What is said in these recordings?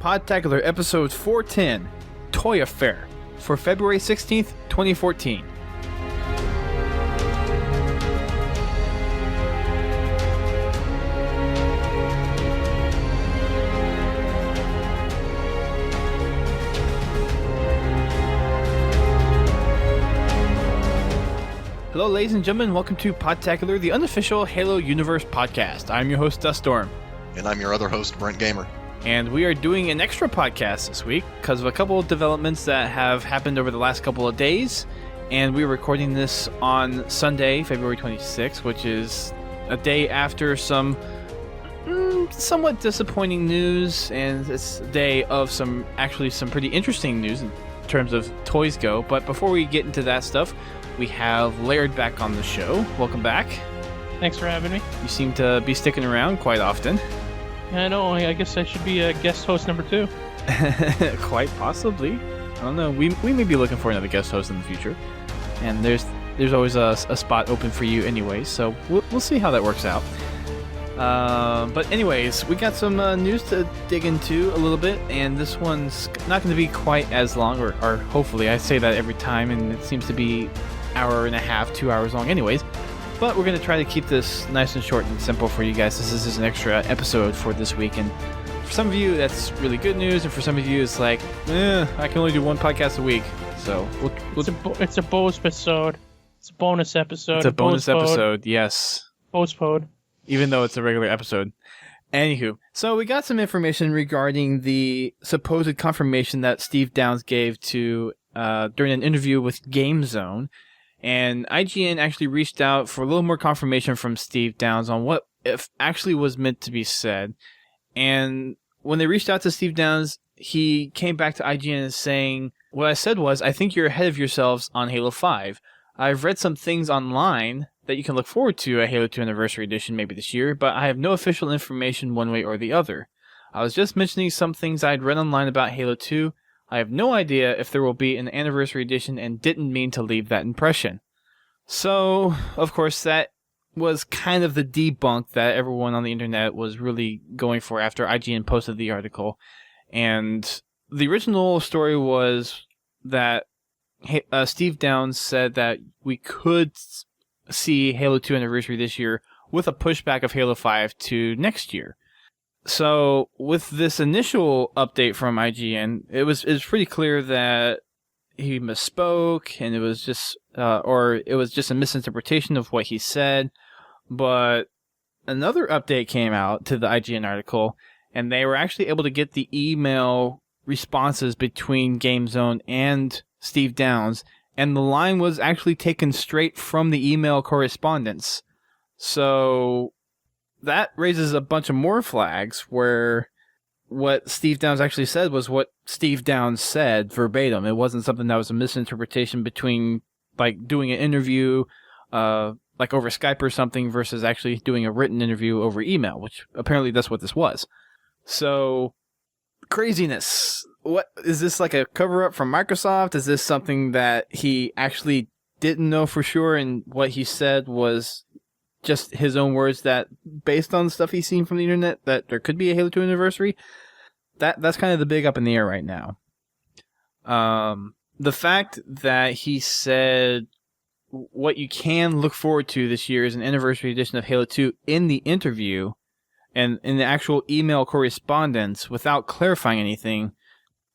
Podtacular episode 410, Toy Affair, for February 16th, 2014. Hello, ladies and gentlemen. Welcome to Podtacular, the unofficial Halo Universe podcast. I'm your host, Duststorm. And I'm your other host, Brent Gamer. And we are doing an extra podcast this week because of a couple of developments that have happened over the last couple of days. And we're recording this on Sunday, February 26th, which is a day after some somewhat disappointing news. And it's a day of some pretty interesting news in terms of toys go. But before we get into that stuff, we have Laird back on the show. Welcome back. Thanks for having me. You seem to be sticking around quite often. I know. I guess I should be a guest host number 2. Quite possibly. I don't know. We may be looking for another guest host in the future. And there's always a spot open for you anyway, so we'll see how that works out. But anyways, we got some news to dig into a little bit, and this one's not going to be quite as long, or hopefully. I say that every time, and it seems to be hour and a half, 2 hours long anyways. But we're going to try to keep this nice and short and simple for you guys. This is an extra episode for this week, and for some of you that's really good news, and for some of you it's like, I can only do one podcast a week. So it's a bonus episode. It's a bonus episode. It's a bonus episode, yes. Postpode. Even though it's a regular episode. Anywho, so we got some information regarding the supposed confirmation that Steve Downes gave to during an interview with GameZone. And IGN actually reached out for a little more confirmation from Steve Downes on what if actually was meant to be said. And when they reached out to Steve Downes, he came back to IGN saying, what I said was, I think you're ahead of yourselves on Halo 5. I've read some things online that you can look forward to at Halo 2 Anniversary Edition maybe this year, but I have no official information one way or the other. I was just mentioning some things I'd read online about Halo 2. I have no idea if there will be an Anniversary Edition and didn't mean to leave that impression. So, of course, that was kind of the debunk that everyone on the internet was really going for after IGN posted the article. And the original story was that Steve Downes said that we could see Halo 2 Anniversary this year with a pushback of Halo 5 to next year. So with this initial update from IGN, it was pretty clear that he misspoke, and it was just a misinterpretation of what he said. But another update came out to the IGN article, and they were actually able to get the email responses between GameZone and Steve Downes, and the line was actually taken straight from the email correspondence. So that raises a bunch of more flags where what Steve Downes actually said was what Steve Downes said verbatim. It wasn't something that was a misinterpretation between like doing an interview like over Skype or something versus actually doing a written interview over email, which apparently that's what this was. So craziness. What is this, like a cover-up from Microsoft? Is this something that he actually didn't know for sure, and what he said was just his own words that, based on stuff he's seen from the internet, that there could be a Halo 2 Anniversary? That's kind of the big up in the air right now. The fact that he said what you can look forward to this year is an Anniversary Edition of Halo 2 in the interview and in the actual email correspondence without clarifying anything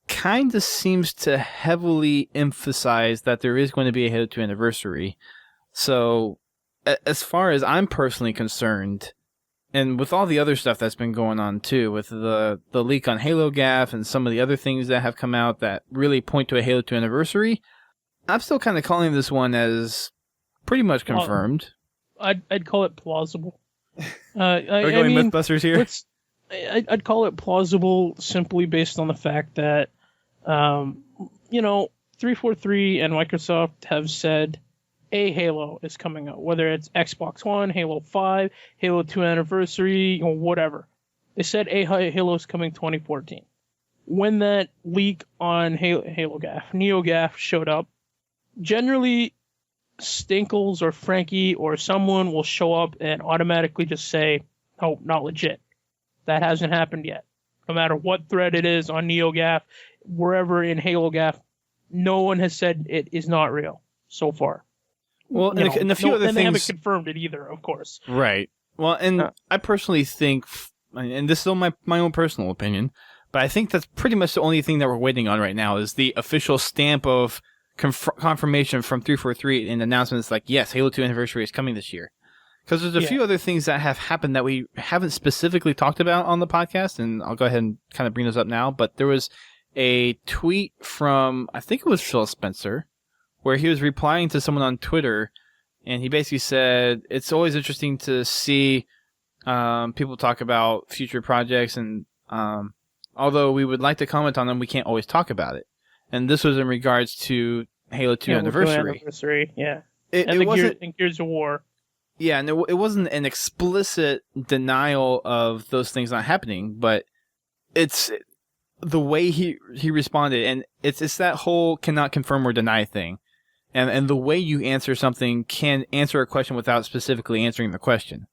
kind of seems to heavily emphasize that there is going to be a Halo 2 Anniversary. So, as far as I'm personally concerned, and with all the other stuff that's been going on too, with the leak on Halo Gaff and some of the other things that have come out that really point to a Halo 2 Anniversary, I'm still kind of calling this one as pretty much confirmed. I'd call it plausible. We're going Mythbusters here? I'd call it plausible simply based on the fact that 343 and Microsoft have said a Halo is coming out, whether it's Xbox One, Halo 5, Halo 2 Anniversary, whatever. They said a Halo is coming 2014. When that leak on Halo Gaff, NeoGAF showed up, generally Stinkles or Frankie or someone will show up and automatically just say, oh, not legit. That hasn't happened yet. no matter what thread it is on NeoGAF, wherever in HaloGAF, no one has said it is not real so far. Well, and a few other and things. They haven't confirmed it either, of course. Right. Well, and I personally think, and this is my own personal opinion, but I think that's pretty much the only thing that we're waiting on right now is the official stamp of confirmation from 343 and announcements like, yes, Halo 2 Anniversary is coming this year. Because there's a few other things that have happened that we haven't specifically talked about on the podcast, and I'll go ahead and kind of bring those up now. But there was a tweet from, I think it was Phil Spencer, where he was replying to someone on Twitter, and he basically said, it's always interesting to see people talk about future projects, and although we would like to comment on them, we can't always talk about it. And this was in regards to Halo 2 Anniversary. Yeah. It wasn't Gears of War. Yeah, and it wasn't an explicit denial of those things not happening, but it's the way he responded, and it's that whole cannot confirm or deny thing. And the way you answer something can answer a question without specifically answering the question.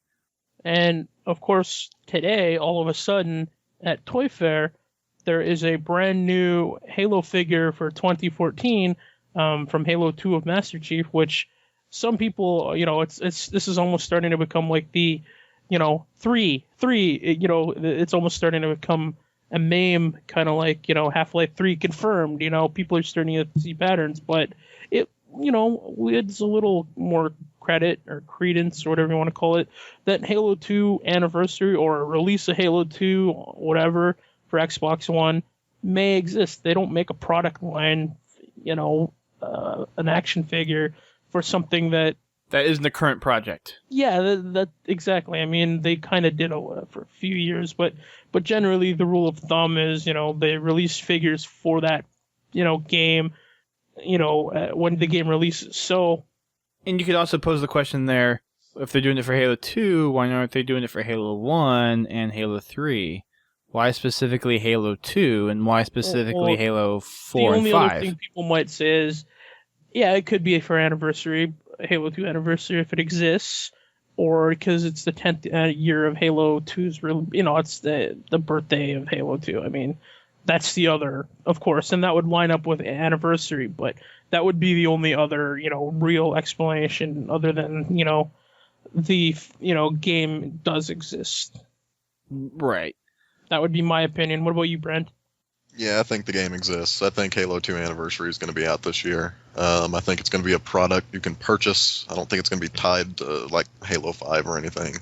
And, of course, today, all of a sudden, at Toy Fair, there is a brand new Halo figure for 2014 from Halo 2 of Master Chief, which some people, this is almost starting to become like the, three, it's almost starting to become a meme, kind of like, Half-Life 3 confirmed, people are starting to see patterns, but it, it's a little more credit or credence or whatever you want to call it, that Halo 2 Anniversary or release of Halo 2, whatever, for Xbox One may exist. They don't make a product line, an action figure for something that isn't the current project. Yeah, that exactly. I mean, they kind of did for a few years, but generally the rule of thumb is, they release figures for that, game, when the game releases. So, and you could also pose the question there: if they're doing it for Halo 2, why aren't they doing it for Halo 1 and Halo 3? Why specifically Halo 2 and why specifically Halo 4 and 5? The only other thing people might say is, yeah, it could be for Anniversary, Halo 2 Anniversary if it exists, or because it's the 10th year of Halo 2's, it's the birthday of Halo 2. I mean, that's the other, of course, and that would line up with Anniversary, but that would be the only other, real explanation other than, the, game does exist. Right. That would be my opinion. What about you, Brent? Yeah, I think the game exists. I think Halo 2 Anniversary is going to be out this year. I think it's going to be a product you can purchase. I don't think it's going to be tied to, like, Halo 5 or anything.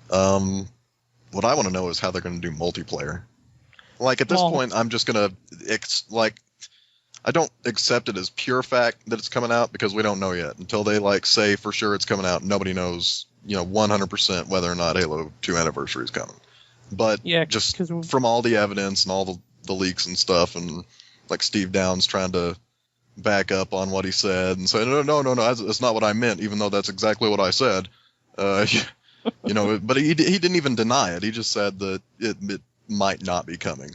What I want to know is how they're going to do multiplayer. Like, at this point, I'm just going to, I don't accept it as pure fact that it's coming out because we don't know yet. Until they, say for sure it's coming out, nobody knows, 100% whether or not Halo 2 Anniversary is coming. But just from all the evidence and all the leaks and stuff, and like Steve Downs trying to back up on what he said and say, no, that's not what I meant, even though that's exactly what I said. But he didn't even deny it. He just said that it might not be coming.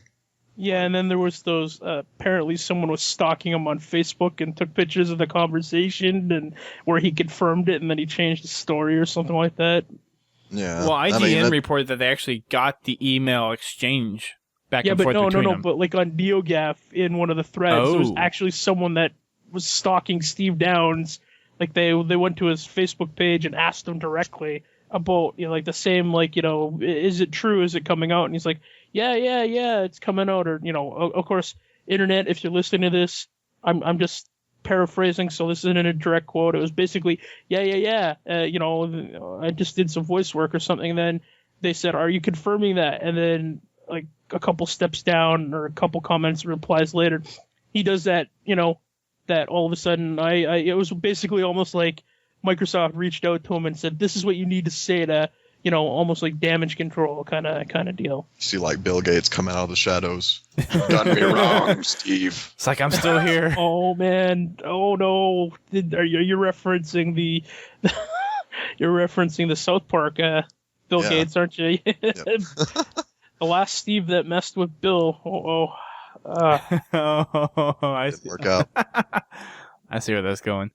Yeah, and then there was those, apparently someone was stalking him on Facebook and took pictures of the conversation and where he confirmed it and then he changed the story or something like that. Yeah. Well, IGN reported that they actually got the email exchange back and forth between them. But like on NeoGAF in one of the threads, there was actually someone that was stalking Steve Downs. Like they went to his Facebook page and asked him directly about, the same, is it true? Is it coming out? And he's like, yeah, it's coming out. Or, of course, internet, if you're listening to this, I'm just paraphrasing, so this isn't a direct quote. It was basically, yeah. I just did some voice work or something. And then they said, are you confirming that? And then, like, a couple steps down or a couple comments replies later, he does that, that all of a sudden it was basically almost like Microsoft reached out to him and said, this is what you need to say to, almost like damage control kind of deal. You see, like, Bill Gates come out of the shadows. Done me wrong, Steve. It's like, I'm still here. Oh, man. Oh, no. You're referencing the you're referencing the South Park Bill Gates, aren't you? Yep. The last Steve that messed with Bill. I see. Didn't work out. I see where that's going.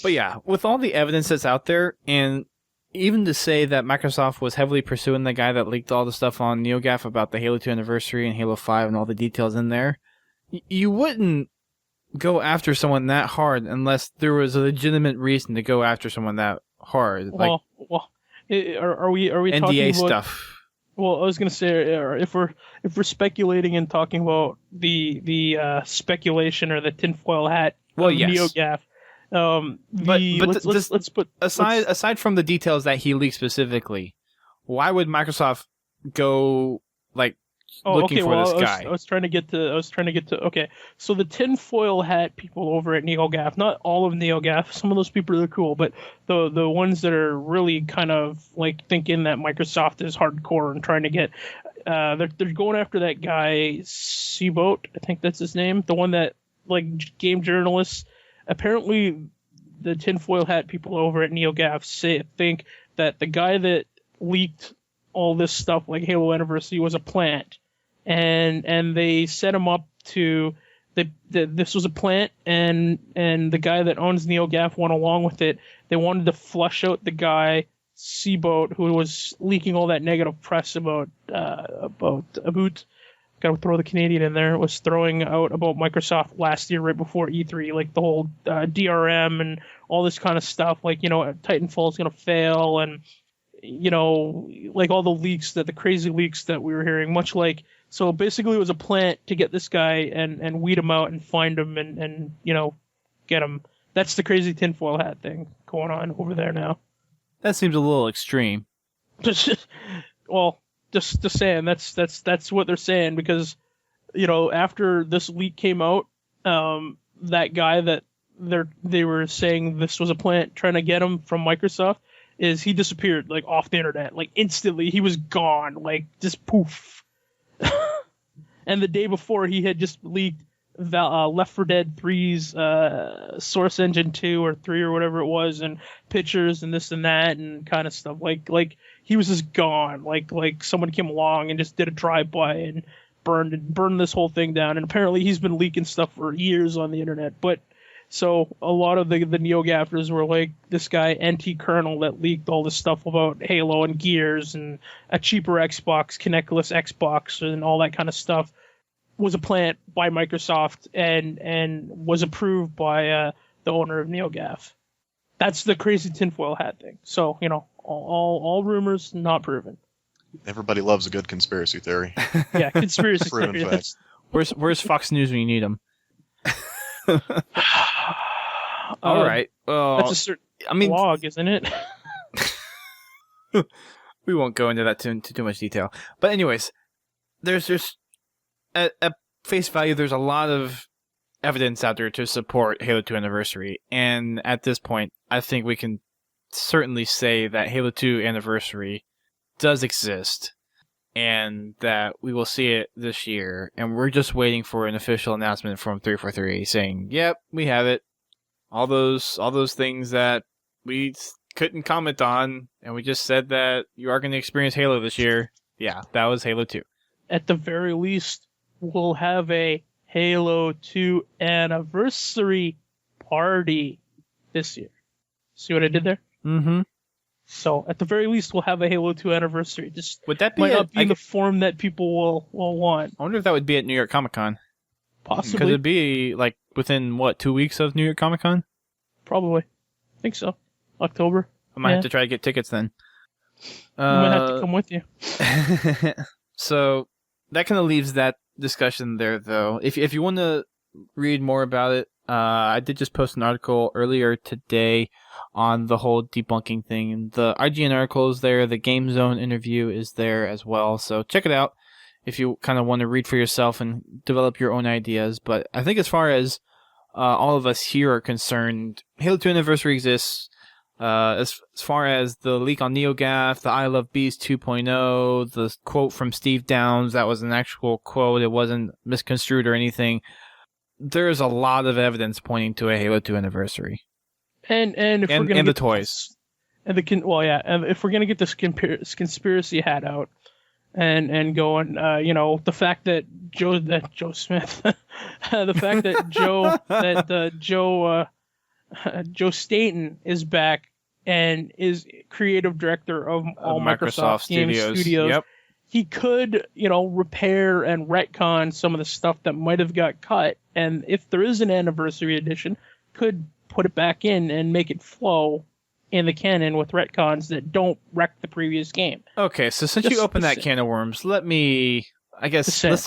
But yeah, with all the evidence that's out there, and even to say that Microsoft was heavily pursuing the guy that leaked all the stuff on NeoGAF about the Halo 2 anniversary and Halo 5 and all the details in there, you wouldn't go after someone that hard unless there was a legitimate reason to go after someone that hard. Well, are we NDA talking about stuff? Well, I was gonna say if we're speculating and talking about the speculation or the tinfoil hat of yes. NeoGAF, let's put aside from the details that he leaked specifically, why would Microsoft go looking for this guy? I was trying to get to. Okay, so the tinfoil hat people over at NeoGAF, not all of NeoGAF, some of those people are cool, but the ones that are really kind of like thinking that Microsoft is hardcore and trying to get, they're going after that guy Seaboat, I think that's his name, the one that like game journalists. Apparently, the tinfoil hat people over at NeoGAF think that the guy that leaked all this stuff like Halo Anniversary was a plant, and they set him up to this was a plant, and the guy that owns NeoGAF went along with it. They wanted to flush out the guy Seaboat who was leaking all that negative press about gotta throw the Canadian in there, was throwing out about Microsoft last year right before E3, like the whole DRM and all this kind of stuff, like, Titanfall's gonna fail, and like all the leaks, the crazy leaks that we were hearing, much like, so basically it was a plant to get this guy and weed him out and find him and get him. That's the crazy tinfoil hat thing going on over there now. That seems a little extreme. Well, just saying, that's what they're saying, because after this leak came out, that guy that they were saying this was a plant trying to get him from Microsoft, he disappeared like off the internet, like instantly. He was gone, like just poof. And the day before, he had just leaked Left 4 Dead 3's Source Engine 2 or 3 or whatever it was, and pictures and this and that and kind of stuff. Like he was just gone. Like someone came along and just did a drive-by and burned this whole thing down. And apparently he's been leaking stuff for years on the internet. But so a lot of the NeoGAFers were like, this guy NT Colonel that leaked all this stuff about Halo and Gears and a cheaper Xbox, Kinectless Xbox and all that kind of stuff, was a plant by Microsoft and was approved by the owner of NeoGAF. That's the crazy tinfoil hat thing. So, all rumors not proven. Everybody loves a good conspiracy theory. Yeah, conspiracy theory. Where's Fox News when you need them? All right. That's a certain blog, isn't it? We won't go into that too much detail. But anyways, there's just at face value, there's a lot of evidence out there to support Halo 2 Anniversary, and at this point, I think we can certainly say that Halo 2 Anniversary does exist, and that we will see it this year, and we're just waiting for an official announcement from 343 saying, yep, we have it. All those things that we couldn't comment on, and we just said that you are going to experience Halo this year. Yeah, that was Halo 2. At the very least, we'll have a Halo 2 anniversary party this year. See what I did there? Mm-hmm. So, at the very least, we'll have a Halo 2 anniversary. Just would that be might not be in the form that people will want. I wonder if that would be at New York Comic Con. Possibly. Could it be like within 2 weeks of New York Comic Con? Probably. I think so. October. I might have to try to get tickets then. I might have to come with you. So that kind of leaves that discussion there, though. If you want to read more about it, I did just post an article earlier today on the whole debunking thing. The IGN article is there. The Game Zone interview is there as well. So check it out if you kind of want to read for yourself and develop your own ideas. But I think as far as all of us here are concerned, Halo 2 Anniversary exists. As far as the leak on NeoGAF, the I Love Bees 2.0, the quote from Steve Downs, that was an actual quote. It wasn't misconstrued or anything. There's a lot of evidence pointing to a Halo 2 Anniversary. And if we're gonna get the toys. And if we're gonna get this conspiracy hat out and going, the fact that Joe Smith, the fact that Joe Staten is back and is creative director of all Microsoft Game Studios. Yep. He could, repair and retcon some of the stuff that might have got cut, and if there is an anniversary edition, could put it back in and make it flow in the canon with retcons that don't wreck the previous game. Okay, so since you opened that can of worms, let's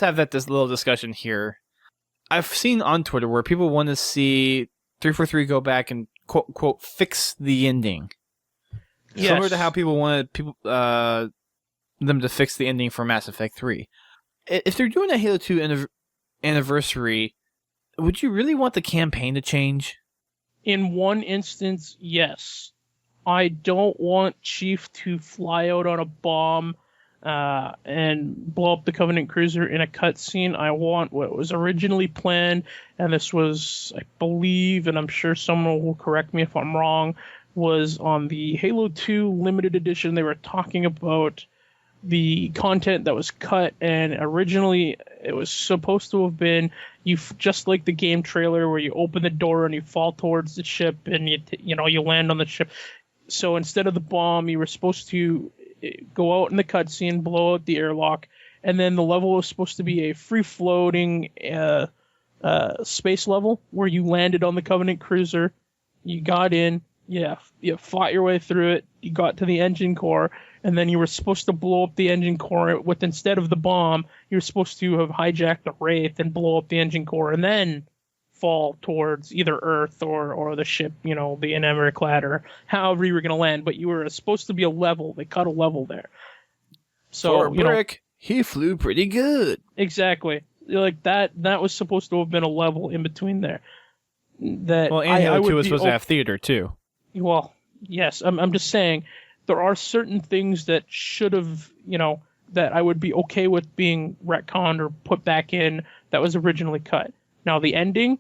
have this little discussion here. I've seen on Twitter where people want to see 343 go back and quote fix the ending. Yes. Similar to how people wanted them to fix the ending for Mass Effect 3. If they're doing a Halo 2 anniversary, would you really want the campaign to change? In one instance, yes. I don't want Chief to fly out on a bomb and blow up the Covenant cruiser in a cutscene. I want what was originally planned, and this was, I believe, and I'm sure someone will correct me if I'm wrong, was on the Halo 2 limited edition. They were talking about the content that was cut, and originally it was supposed to have been just like the game trailer where you open the door and you fall towards the ship and you land on the ship. So instead of the bomb, you were supposed to go out in the cutscene, blow out the airlock, and then the level was supposed to be a free-floating space level where you landed on the Covenant cruiser, you got in, you fought your way through it, you got to the engine core, and then you were supposed to blow up the engine core with, instead of the bomb, you were supposed to have hijacked the Wraith and blow up the engine core, and then fall towards either Earth or the ship, the Enemriclad, or however you were going to land. But you were supposed to be a level. They cut a level there. So, for Brick, he flew pretty good. Exactly. Like that was supposed to have been a level in between there. And Halo 2 was supposed to have theater, too. Well, yes. I'm just saying, there are certain things that should have, that I would be okay with being retconned or put back in that was originally cut. Now, the ending,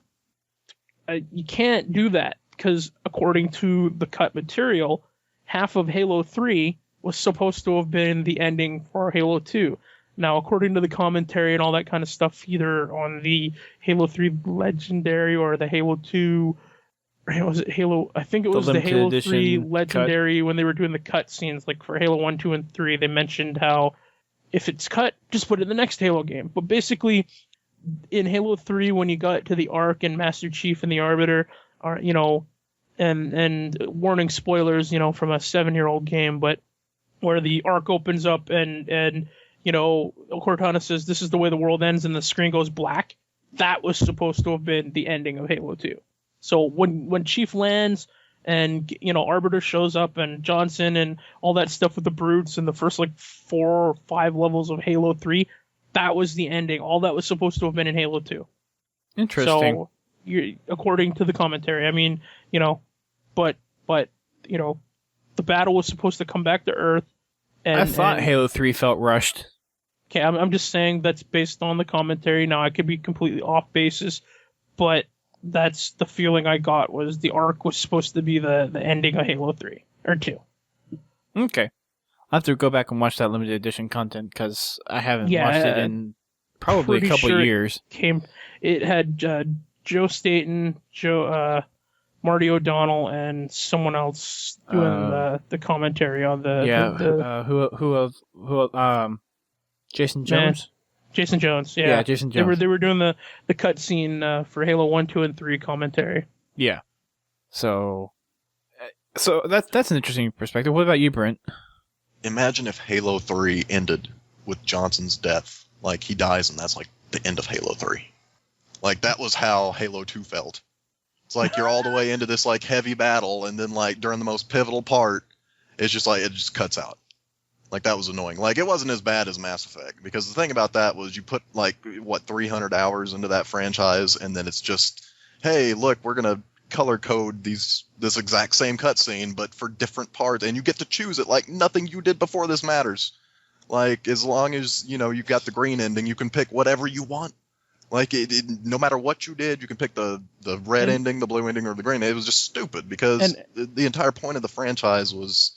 you can't do that because according to the cut material, half of Halo 3 was supposed to have been the ending for Halo 2. Now, according to the commentary and all that kind of stuff, either on the Halo 3 Legendary or the Halo 2, or was it Halo? I think it was the Halo 3 Legendary cut. When they were doing the cut scenes, like for Halo 1, 2, and 3, they mentioned how if it's cut, just put it in the next Halo game. But basically, in Halo 3, when you got to the Ark and Master Chief and the Arbiter, and warning spoilers, from a 7-year-old game, but where the Ark opens up and Cortana says, "This is the way the world ends," and the screen goes black. That was supposed to have been the ending of Halo 2. So when Chief lands and Arbiter shows up and Johnson and all that stuff with the brutes and the first 4 or 5 levels of Halo 3. That was the ending. All that was supposed to have been in Halo 2. Interesting. So, according to the commentary, but the battle was supposed to come back to Earth. And, I thought Halo 3 felt rushed. Okay, I'm just saying that's based on the commentary. Now, I could be completely off basis, but that's the feeling I got, was the Ark was supposed to be the ending of Halo 3, or 2. Okay. I'll have to go back and watch that limited edition content because I haven't watched it in probably a couple of years. It had Joe Staten, Marty O'Donnell, and someone else doing the commentary on Jason Jones? Jason Jones, yeah. Yeah, Jason Jones. They were doing the cutscene for Halo 1, 2, and 3 commentary. Yeah. So that's an interesting perspective. What about you, Brent? Imagine if Halo 3 ended with Johnson's death. Like, he dies and that's the end of Halo 3. That was how Halo 2 felt. It's you're all the way into this heavy battle, and then during the most pivotal part, it's just it just cuts out. That was annoying. It wasn't as bad as Mass Effect, because the thing about that was you put 300 hours into that franchise, and then it's just, hey, look, we're gonna color code this exact same cutscene, but for different parts, and you get to choose it. Nothing you did before this matters. As long as you've got the green ending, you can pick whatever you want. No matter what you did, you can pick the red ending, the blue ending, or the green. It was just stupid because the entire point of the franchise was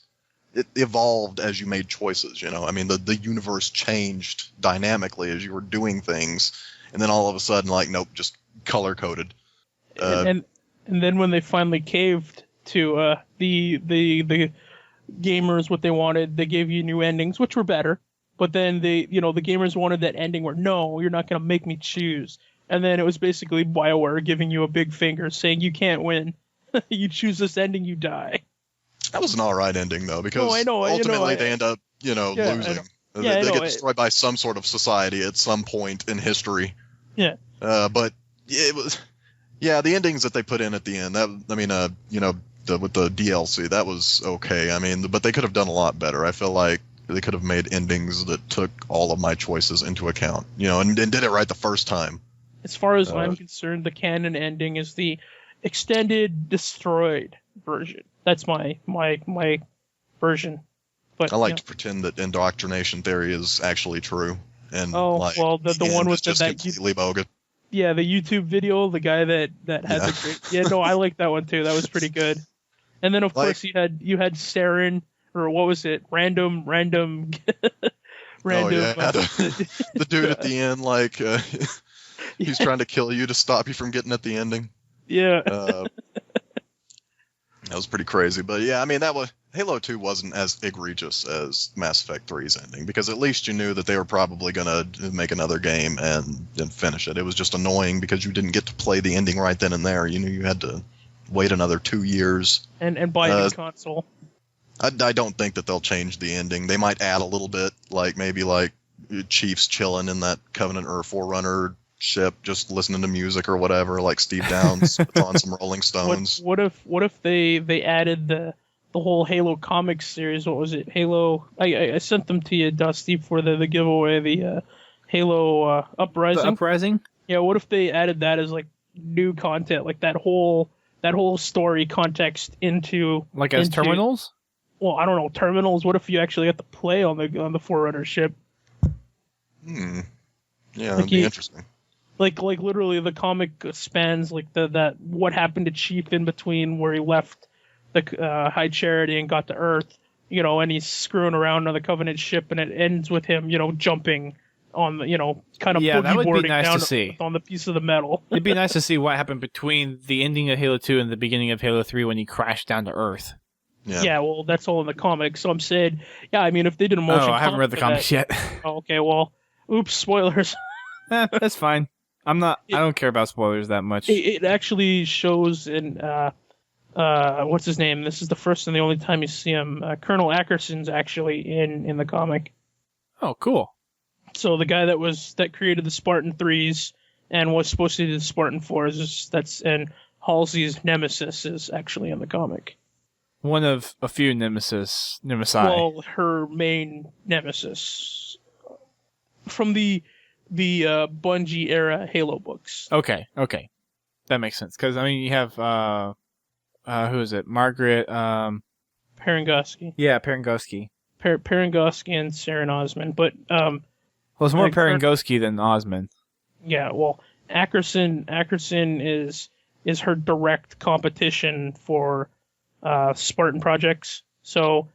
it evolved as you made choices. The universe changed dynamically as you were doing things, and then all of a sudden, nope, just color coded. And then when they finally caved to the gamers what they wanted. They gave you new endings, which were better. But then the gamers wanted that ending where, no, you're not going to make me choose. And then it was basically BioWare giving you a big finger saying you can't win. You choose this ending, you die. That was an alright ending, though, because ultimately they end up, losing. They get destroyed by some sort of society at some point in history. Yeah. But it was, the endings that they put in at the end, with the DLC, that was okay. I mean, but they could have done a lot better. I feel like they could have made endings that took all of my choices into account, and did it right the first time. As far as I'm concerned, the canon ending is the extended destroyed version. That's my version. But I like to pretend that indoctrination theory is actually true, and the one with just completely bogus. Yeah, the YouTube video, the guy that had the great. Yeah, no, I like that one too. That was pretty good. And then of course you had Saren, or what was it? Random. Oh yeah, the dude at the end, he's trying to kill you to stop you from getting at the ending. Yeah. That was pretty crazy, but yeah, I mean, Halo 2 wasn't as egregious as Mass Effect 3's ending, because at least you knew that they were probably gonna make another game and finish it. It was just annoying because you didn't get to play the ending right then and there. You knew you had to wait another 2 years and buy a new console. I don't think that they'll change the ending. They might add a little bit, maybe Chief's chilling in that Covenant or Forerunner ship, just listening to music or whatever, like Steve Downs on some Rolling Stones. What if they added the whole Halo comics series? What was it? Halo. I sent them to you, Dusty, for the giveaway. The Halo Uprising. The Uprising. Yeah. What if they added that as new content, like that whole story context into terminals? Well, I don't know, terminals. What if you actually got to play on the Forerunner ship? Yeah, that'd be interesting. Like literally, the comic spans that what happened to Chief in between where he left the High Charity and got to Earth, and he's screwing around on the Covenant ship, and it ends with him, jumping on the, kind of boogie boarding down on the piece of the metal. It'd be nice to see what happened between the ending of Halo 2 and the beginning of Halo 3 when he crashed down to Earth. Yeah, well, that's all in the comics. So I'm saying, I mean, if they did a motion. Oh, I haven't read the comics yet. Oh, okay, well, oops, spoilers. That's fine. I don't care about spoilers that much. It actually shows in what's his name? This is the first and the only time you see him. Colonel Ackerson's actually in the comic. Oh, cool. So the guy that created the Spartan 3s and was supposed to do the Spartan 4s and Halsey's nemesis is actually in the comic. One of a few nemesi. Well, her main nemesis from the Bungie era Halo books. Okay, that makes sense. Because you have who is it? Margaret Parangosky. Yeah, Parangosky. Parangosky and Saren Osman, but well, it's more Parangosky than Osman. Yeah, well, Ackerson is her direct competition for Spartan projects. So,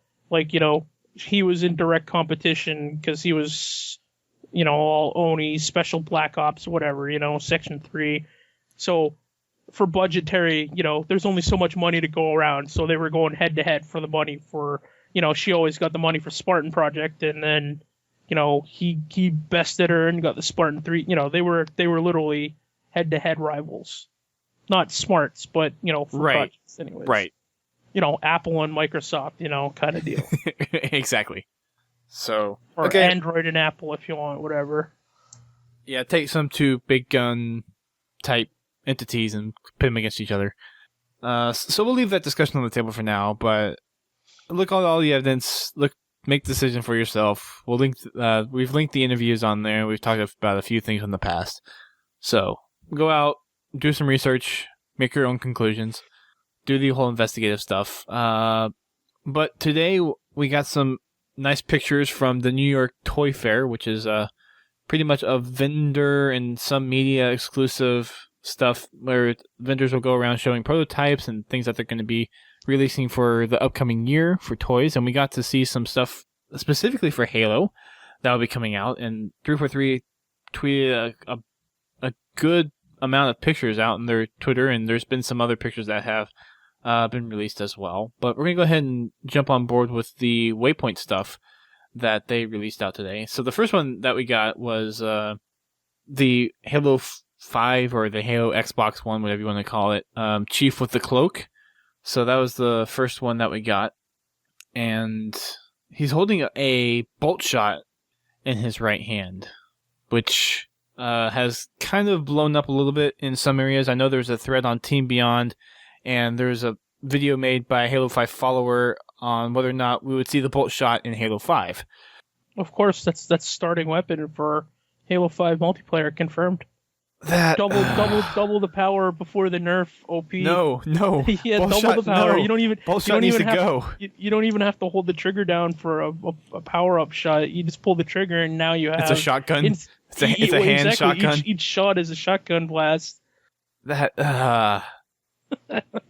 he was in direct competition because he was, all ONI, Special Black Ops, whatever, Section 3. So, for budgetary, there's only so much money to go around. So they were going head to head for the money for, she always got the money for Spartan Project, and then, he bested her and got the Spartan 3. They were literally head to head rivals. Not smarts, but, for projects anyways. Right. Apple and Microsoft, kind of deal. Exactly. So, or Android and Apple if you want, whatever. Yeah, take some two big gun type entities and pit them against each other. So we'll leave that discussion on the table for now, but look at all the evidence. Make the decision for yourself. We'll link. We've linked the interviews on there. We've talked about a few things in the past. So go out, do some research, make your own conclusions. Do the whole investigative stuff. But today we got some nice pictures from the New York Toy Fair, which is pretty much a vendor and some media exclusive stuff where vendors will go around showing prototypes and things that they're going to be releasing for the upcoming year for toys. And we got to see some stuff specifically for Halo that will be coming out. And 343 tweeted a good amount of pictures out in their Twitter, and there's been some other pictures that have been released as well. But we're going to go ahead and jump on board with the Waypoint stuff that they released out today. So the first one that we got was the Halo 5 or the Halo Xbox One, whatever you want to call it, Chief with the Cloak. So that was the first one that we got. And he's holding a bolt shot in his right hand, which has kind of blown up a little bit in some areas. I know there's a thread on Team Beyond, and there's a video made by a Halo 5 follower on whether or not we would see the bolt shot in Halo 5. Of course, that's starting weapon for Halo 5 multiplayer confirmed. That Double the power before the nerf OP. No. Yeah, bolt double shot, the power. No. You don't even. Bolt you shot don't needs even to have go. You don't even have to hold the trigger down for a power up shot. You just pull the trigger, and now you have. It's a shotgun. It's a hand exactly. shotgun. Each shot is a shotgun blast. That.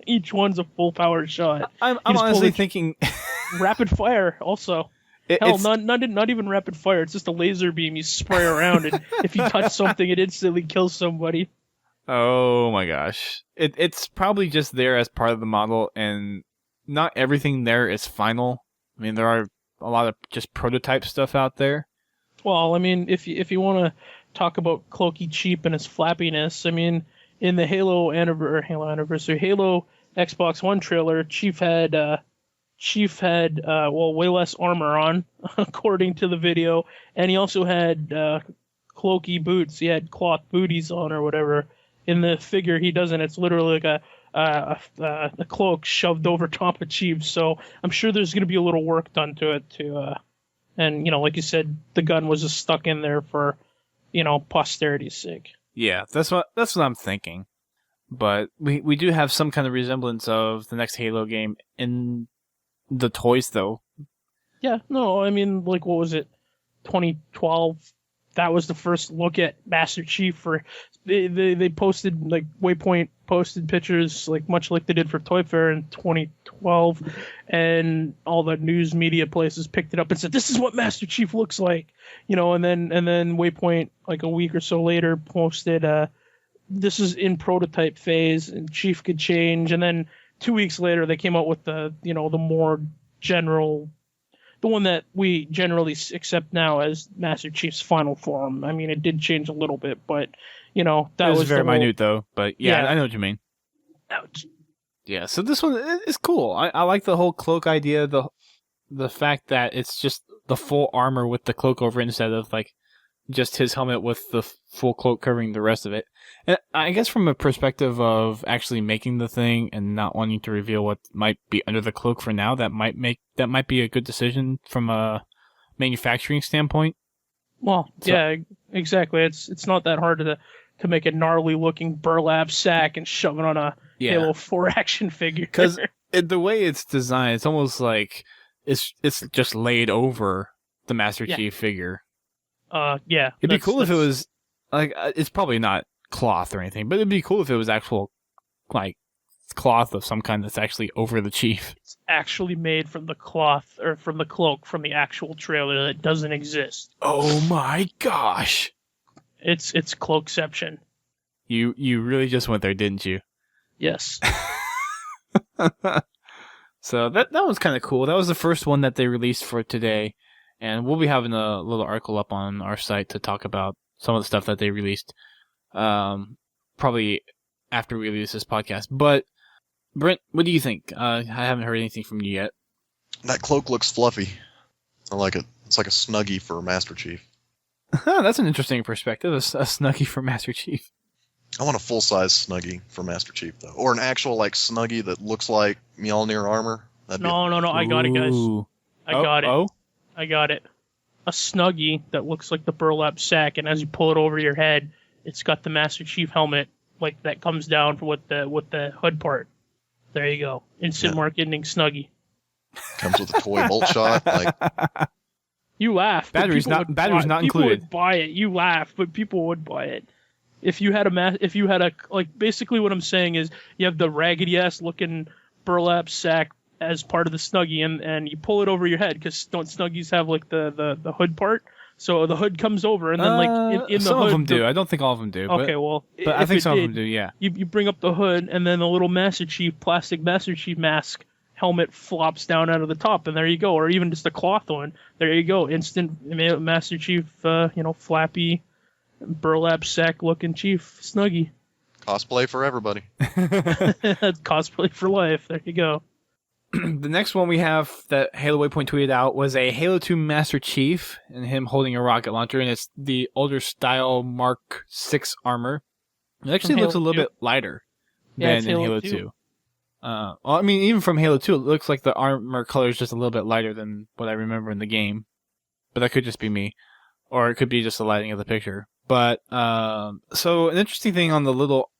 Each one's a full power shot. I'm honestly thinking. Rapid fire also. Hell, not even rapid fire. It's just a laser beam you spray around, and if you touch something, it instantly kills somebody. Oh my gosh. It's probably just there as part of the model, and not everything there is final. I mean, there are a lot of just prototype stuff out there. Well, I mean, if you want to talk about Cloaky Cheap and his flappiness, I mean, in the Halo Xbox One trailer, Chief had way less armor on, according to the video, and he also had cloaky boots. He had cloth booties on or whatever. In the figure, he doesn't. It's literally like a cloak shoved over top of Chief. So I'm sure there's going to be a little work done to it and like you said, the gun was just stuck in there for posterity's sake. Yeah, that's what I'm thinking. But we do have some kind of resemblance of the next Halo game in the toys, though. Yeah, no, I mean, like, what was it, 2012? That was the first look at Master Chief for. They posted, like, Waypoint posted pictures, like, much like they did for Toy Fair in 2012, and all the news media places picked it up and said, "This is what Master Chief looks like," and then Waypoint, like a week or so later, posted, "This is in prototype phase, and Chief could change," and then 2 weeks later, they came out with the more general, the one that we generally accept now as Master Chief's final form. I mean, it did change a little bit, but that was very minute though. But yeah, I know what you mean. Ouch. Yeah, so this one is cool. I like the whole cloak idea. The fact that it's just the full armor with the cloak over it instead of like just his helmet with the full cloak covering the rest of it. And I guess from a perspective of actually making the thing and not wanting to reveal what might be under the cloak for now, that might be a good decision from a manufacturing standpoint. Well, yeah, exactly. It's not that hard to make a gnarly looking burlap sack and shove it on a Halo 4 action figure. Because the way it's designed, it's almost like it's just laid over the Master Chief figure. Yeah. It'd be cool if it was, like, it's probably not cloth or anything, but it'd be cool if it was actual, like, cloth of some kind that's actually over the Chief. It's actually made from the cloth, or from the cloak from the actual trailer that doesn't exist. Oh my gosh! It's Cloakception. You really just went there, didn't you? Yes. So that was kind of cool. That was the first one that they released for today. And we'll be having a little article up on our site to talk about some of the stuff that they released, probably after we release this podcast. But, Brent, what do you think? I haven't heard anything from you yet. That cloak looks fluffy. I like it. It's like a Snuggie for Master Chief. That's an interesting perspective, a Snuggie for Master Chief. I want a full-size Snuggie for Master Chief, though. Or an actual, like, Snuggie that looks like Mjolnir armor. No, I got it, guys. I got it. A Snuggie that looks like the burlap sack, and as you pull it over your head, it's got the Master Chief helmet, like, that comes down with the hood part. There you go. Instant marketing Snuggie. Comes with a toy bolt shot. Like, you laugh. Batteries not included. People would buy it. You laugh, but people would buy it. If you had basically what I'm saying is you have the raggedy ass looking burlap sack as part of the Snuggie, and you pull it over your head because don't Snuggies have like the hood part? So the hood comes over, and then in the some hood, of them do. I don't think all of them do. Okay, but I think some of them do. Yeah. You bring up the hood, and then the little Master Chief plastic Master Chief mask helmet flops down out of the top, and there you go. Or even just a cloth one. There you go. Instant Master Chief, flappy, burlap sack looking Chief Snuggie. Cosplay for everybody. Cosplay for life. There you go. The next one we have that Halo Waypoint tweeted out was a Halo 2 Master Chief and him holding a rocket launcher, and it's the older style Mark 6 armor. It actually looks a little bit lighter than in Halo 2. Well, I mean, even from Halo 2, it looks like the armor color is just a little bit lighter than what I remember in the game. But that could just be me. Or it could be just the lighting of the picture. But, so an interesting thing on the little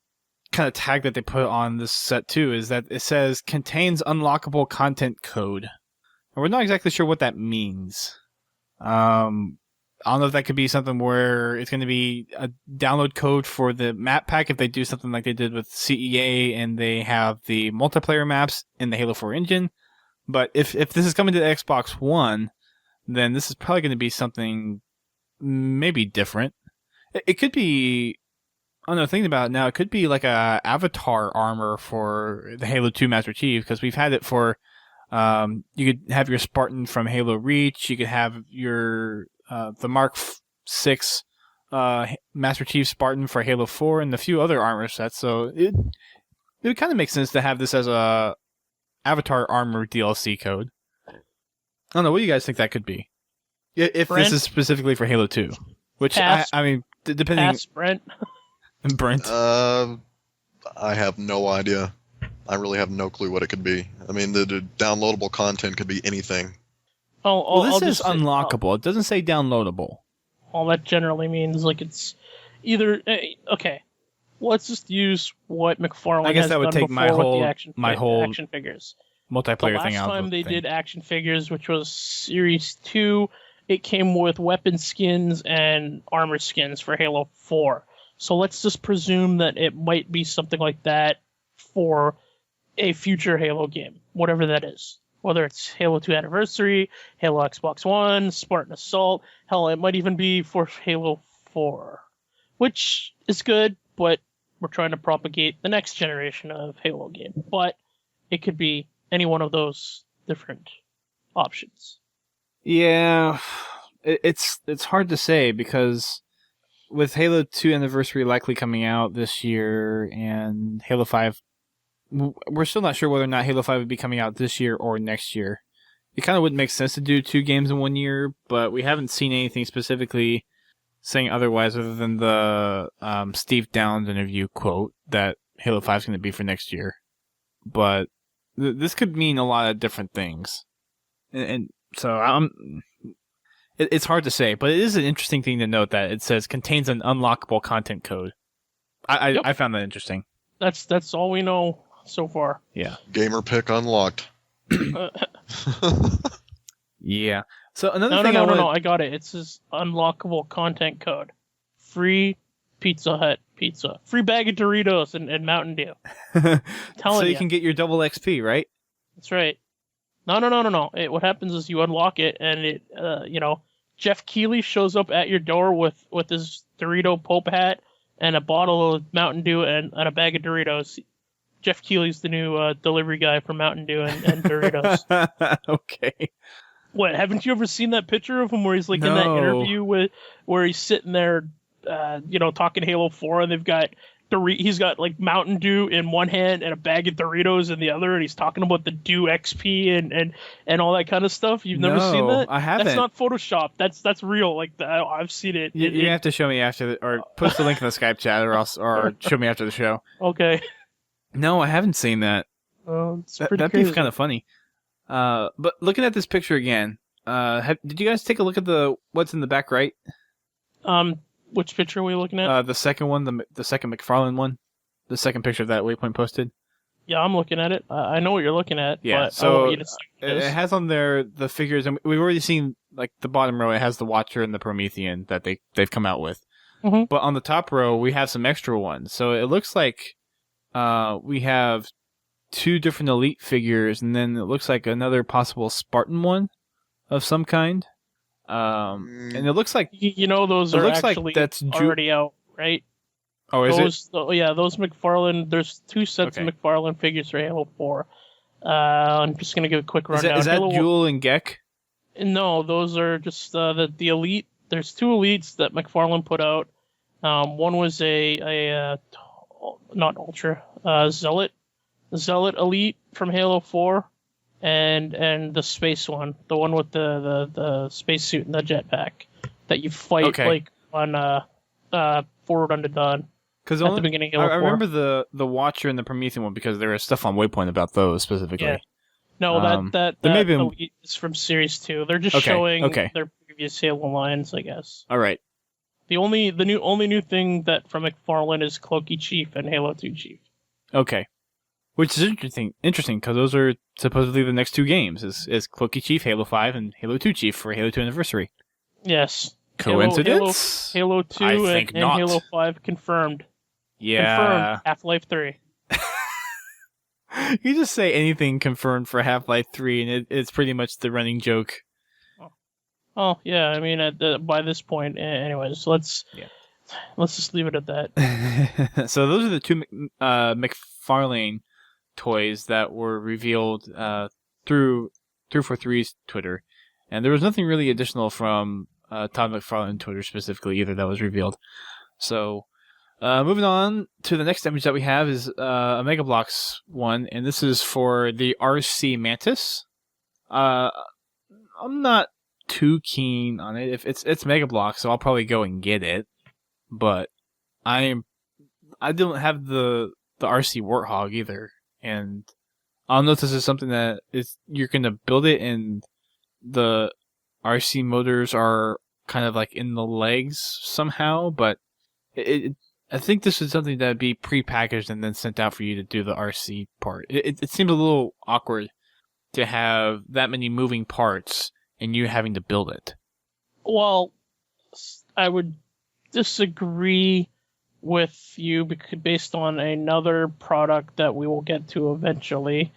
kind of tag that they put on this set too is that it says contains unlockable content code. And we're not exactly sure what that means. I don't know if that could be something where it's going to be a download code for the map pack if they do something like they did with CEA and they have the multiplayer maps in the Halo 4 engine. But if this is coming to the Xbox One, then this is probably going to be something maybe different. It could be, I don't know, thinking about it now, it could be like a avatar armor for the Halo 2 Master Chief, because we've had it for, you could have your Spartan from Halo Reach, you could have your, the Mark 6, Master Chief Spartan for Halo 4, and a few other armor sets, so it would kind of make sense to have this as a avatar armor DLC code. I don't know, what do you guys think that could be? If Brent? This is specifically for Halo 2. Which, Pass. I mean, depending... Pass, Brent. Brent? I have no idea. I really have no clue what it could be. I mean, the downloadable content could be anything. Well, this is unlockable. It doesn't say downloadable. All that generally means like it's either okay. Let's just use what McFarlane has done before with the action figures. Multiplayer thing out. The last time they did action figures, which was Series 2, it came with weapon skins and armor skins for Halo 4. So let's just presume that it might be something like that for a future Halo game, whatever that is. Whether it's Halo 2 Anniversary, Halo Xbox One, Spartan Assault, hell, it might even be for Halo 4. Which is good, but we're trying to propagate the next generation of Halo game. But it could be any one of those different options. Yeah, it's hard to say because with Halo 2 Anniversary likely coming out this year and Halo 5, we're still not sure whether or not Halo 5 would be coming out this year or next year. It kind of wouldn't make sense to do 2 games in 1 year, but we haven't seen anything specifically saying otherwise other than the Steve Downes interview quote that Halo 5 is going to be for next year. But this could mean a lot of different things. And so it's hard to say, but it is an interesting thing to note that it says contains an unlockable content code. I found that interesting. That's all we know so far. Yeah. Gamer pick unlocked. Yeah. So another No, thing no, I got it. It says unlockable content code. Free Pizza Hut pizza. Free bag of Doritos and Mountain Dew. So you can get your double XP, right? That's right. No. What happens is you unlock it, and it, Jeff Keighley shows up at your door with his Dorito Pope hat and a bottle of Mountain Dew and a bag of Doritos. Jeff Keighley's the new delivery guy for Mountain Dew and Doritos. Okay. What, haven't you ever seen that picture of him where he's like in that interview where he's sitting there, talking Halo 4, and they've got he's got like Mountain Dew in one hand and a bag of Doritos in the other, and he's talking about the Dew XP and all that kind of stuff. You've never seen that? I haven't. That's not Photoshop. That's real. Like I've seen it. You have to show me after, or post the link in the Skype chat, or show me after the show. Okay. No, I haven't seen that. It's pretty that'd crazy. be kind of funny. But looking at this picture again, did you guys take a look at what's in the back right? Which picture are we looking at? The second one, the second McFarlane one, the second picture that Waypoint posted. Yeah, I'm looking at it. I know what you're looking at. Yeah, but so I want you to see it has on there the figures, and we've already seen like the bottom row. It has the Watcher and the Promethean that they've come out with. Mm-hmm. But on the top row, we have some extra ones. So it looks like we have 2 different Elite figures, and then it looks like another possible Spartan one of some kind. And it looks like those it are looks like actually that's already out, right? Oh, is it? Those McFarlane. There's 2 sets of McFarlane figures for Halo 4. I'm just gonna give a quick rundown. Is that Jewel and Gek? No, those are just the elite. There's 2 elites that McFarlane put out. One was a not Ultra, Zealot Elite from Halo 4, and the space one, the one with the spacesuit and the jetpack that you fight like on Forward Unto Dawn. Because at the beginning of Halo 4. I remember the Watcher and the Promethean one because there was stuff on Waypoint about those specifically. Yeah. No, that elite is from Series 2. They're just showing their previous Halo lines, I guess. All right. The only new thing that from McFarlane is Cloaky Chief and Halo 2 Chief. Okay. Which is interesting because those are supposedly the next 2 games is Cloaky Chief, Halo 5, and Halo 2 Chief for Halo 2 Anniversary. Yes. Coincidence? Halo 2 and Halo 5 confirmed. Yeah. Confirmed. Half-Life 3. You just say anything confirmed for Half-Life 3 and it's pretty much the running joke. Oh, yeah, I mean, by this point, anyways, let's just leave it at that. So those are the 2 McFarlane toys that were revealed through 343's Twitter. And there was nothing really additional from Todd McFarlane Twitter specifically either that was revealed. So, moving on to the next image that we have is a Mega Bloks one, and this is for the RC Mantis. I'm not too keen on it. If it's Mega Bloks, so I'll probably go and get it. But I don't have the RC Warthog either, and I don't know if this is something that you're gonna build it and the RC motors are kind of like in the legs somehow, but I think this is something that would be pre-packaged and then sent out for you to do the RC part. It seems a little awkward to have that many moving parts and you having to build it. Well, I would disagree with you based on another product that we will get to eventually.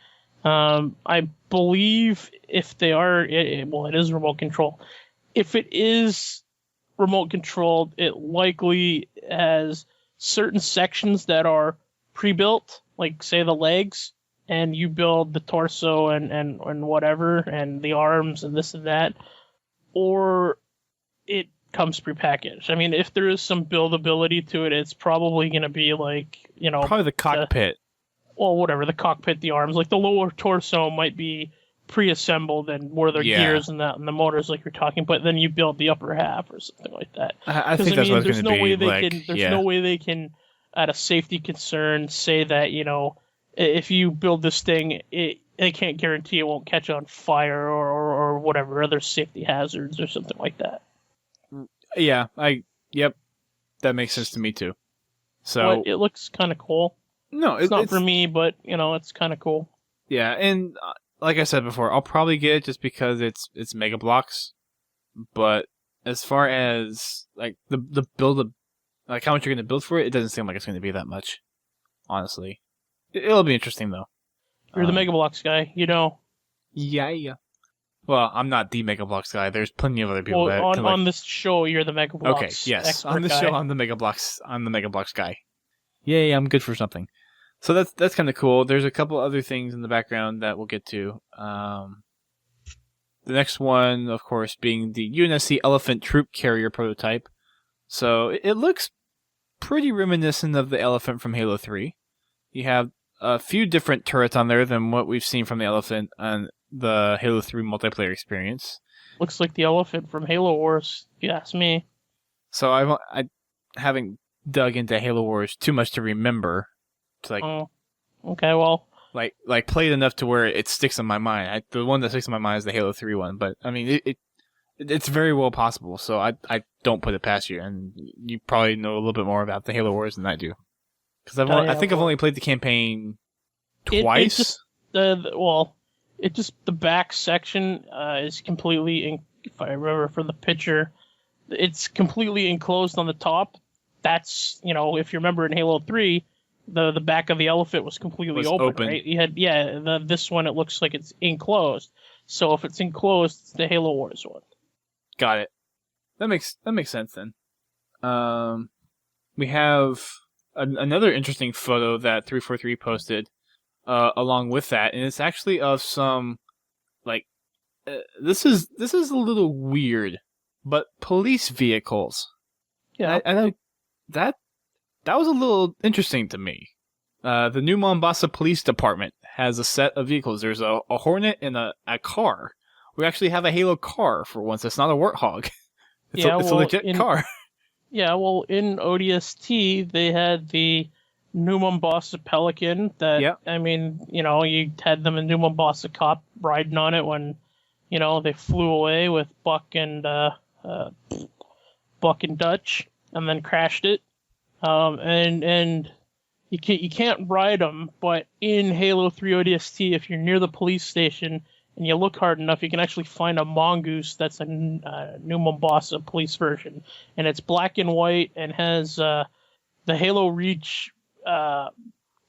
I believe if they are, it is remote control. If it is remote controlled, it likely has certain sections that are pre-built, like say the legs, and you build the torso and whatever, and the arms and this and that, or it comes prepackaged. I mean, if there is some buildability to it, it's probably going to be like, probably the cockpit. Whatever, the cockpit, the arms, like the lower torso might be pre-assembled and where their gears and that and the motors like you're talking, but then you build the upper half or something like that. I think that's what it's going to be. There's no way they can, at a safety concern, say that, if you build this thing, they can't guarantee it won't catch on fire or whatever, other safety hazards or something like that. Yeah, that makes sense to me too. So but it looks kind of cool. No, it's not for me, but it's kind of cool. Yeah, and like I said before, I'll probably get it just because it's Mega Bloks. But as far as like the build of like how much you're going to build for it, it doesn't seem like it's going to be that much. Honestly, it'll be interesting though. You're the Mega Bloks guy, Yeah. Well, I'm not the Mega Bloks guy. There's plenty of other people that on this show. You're the Mega Bloks. Okay, yes, on this show, I'm the Mega Bloks. I'm the Mega Bloks guy. Yay, I'm good for something. So that's kind of cool. There's a couple other things in the background that we'll get to. The next one, of course, being the UNSC Elephant Troop Carrier prototype. So it looks pretty reminiscent of the Elephant from Halo 3. You have a few different turrets on there than what we've seen from the Elephant on the Halo 3 multiplayer experience. Looks like the Elephant from Halo Wars, if you ask me. So I haven't dug into Halo Wars too much to remember. It's like, okay, well, like played enough to where it sticks in my mind. The one that sticks in my mind is the Halo 3 one, but I mean it's very well possible. So I don't put it past you, and you probably know a little bit more about the Halo Wars than I do, because I think I've only played the campaign twice. The back section is completely, if I remember from the picture, it's completely enclosed on the top. That's, if you remember in Halo 3, the back of the Elephant was completely open, right? You had, this one, it looks like it's enclosed. So if it's enclosed, it's the Halo Wars one. Got it. That makes sense then. We have another interesting photo that 343 posted along with that, and it's actually of some like this is a little weird, but police vehicles. Yeah. And that was a little interesting to me. The New Mombasa Police Department has a set of vehicles. There's a Hornet and a car. We actually have a Halo car for once. It's not a Warthog. It's a legit car. Yeah, well, in ODST, they had the New Mombasa Pelican that, Yep. I mean, you had them in New Mombasa Cop riding on it when, they flew away with Buck and Dutch and then crashed it. And you can't ride them, but in Halo 3 ODST, if you're near the police station and you look hard enough, you can actually find a Mongoose that's a New Mombasa police version. And it's black and white and has the Halo Reach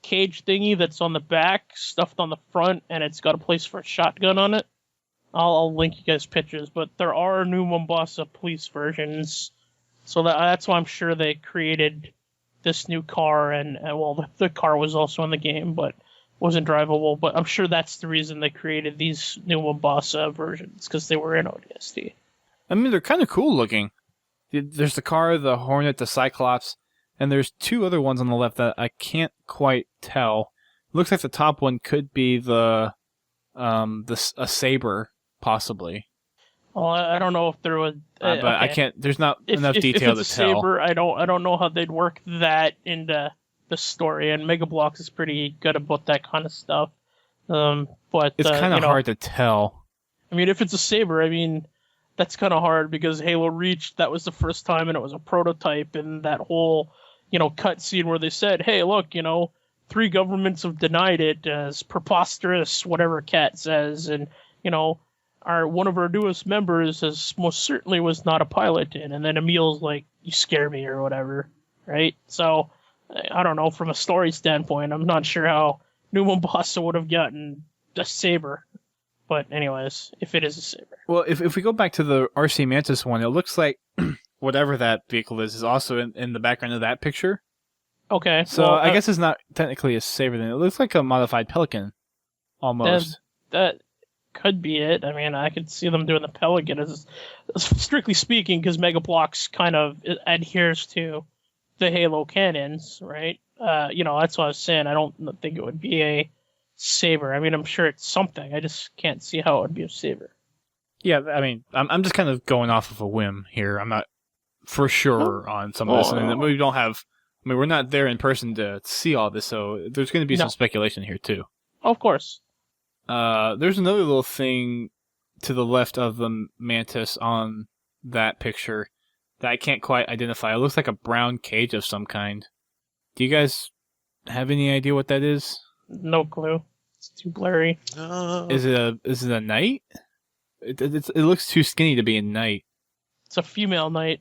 cage thingy that's on the back, stuffed on the front, and it's got a place for a shotgun on it. I'll link you guys pictures, but there are New Mombasa police versions. So that's why I'm sure they created this new car, and the car was also in the game, but wasn't drivable. But I'm sure that's the reason they created these New Mombasa versions, because they were in ODST. I mean, they're kind of cool looking. There's the car, the Hornet, the Cyclops, and there's two other ones on the left that I can't quite tell. Looks like the top one could be a Saber, possibly. Well, I don't know if there was, but okay. I can't. There's not enough detail to tell. Saber, I don't know how they'd work that into the story, and Mega Bloks is pretty good about that kind of stuff. But it's kind of hard to tell. I mean, if it's a Saber, I mean, that's kind of hard because Halo Reach, that was the first time, and it was a prototype, and that whole cutscene where they said, "Hey, look, 3 governments have denied it as preposterous," whatever Kat says, and one of our newest members most certainly was not a pilot in, and then Emil's like, "You scare me," or whatever, right? So, I don't know, from a story standpoint, I'm not sure how New Mombasa would have gotten a Saber. But anyways, if it is a Saber. Well, if we go back to the RC Mantis one, it looks like whatever that vehicle is also in the background of that picture. Okay. So well, I guess it's not technically a Saber then. It looks like a modified Pelican, almost. That could be it. I mean, I could see them doing the Pelican as strictly speaking, because Mega Bloks kind of adheres to the Halo canons, right? That's what I was saying. I don't think it would be a Saber. I mean, I'm sure it's something. I just can't see how it would be a Saber. Yeah, I mean, I'm just kind of going off of a whim here. I'm not for sure on some of this. And we don't have... I mean, we're not there in person to see all this, so there's going to be some speculation here, too. Of course. There's another little thing to the left of the Mantis on that picture that I can't quite identify. It looks like a brown cage of some kind. Do you guys have any idea what that is? No clue. It's too blurry. Is it a knight? It looks too skinny to be a knight. It's a female knight.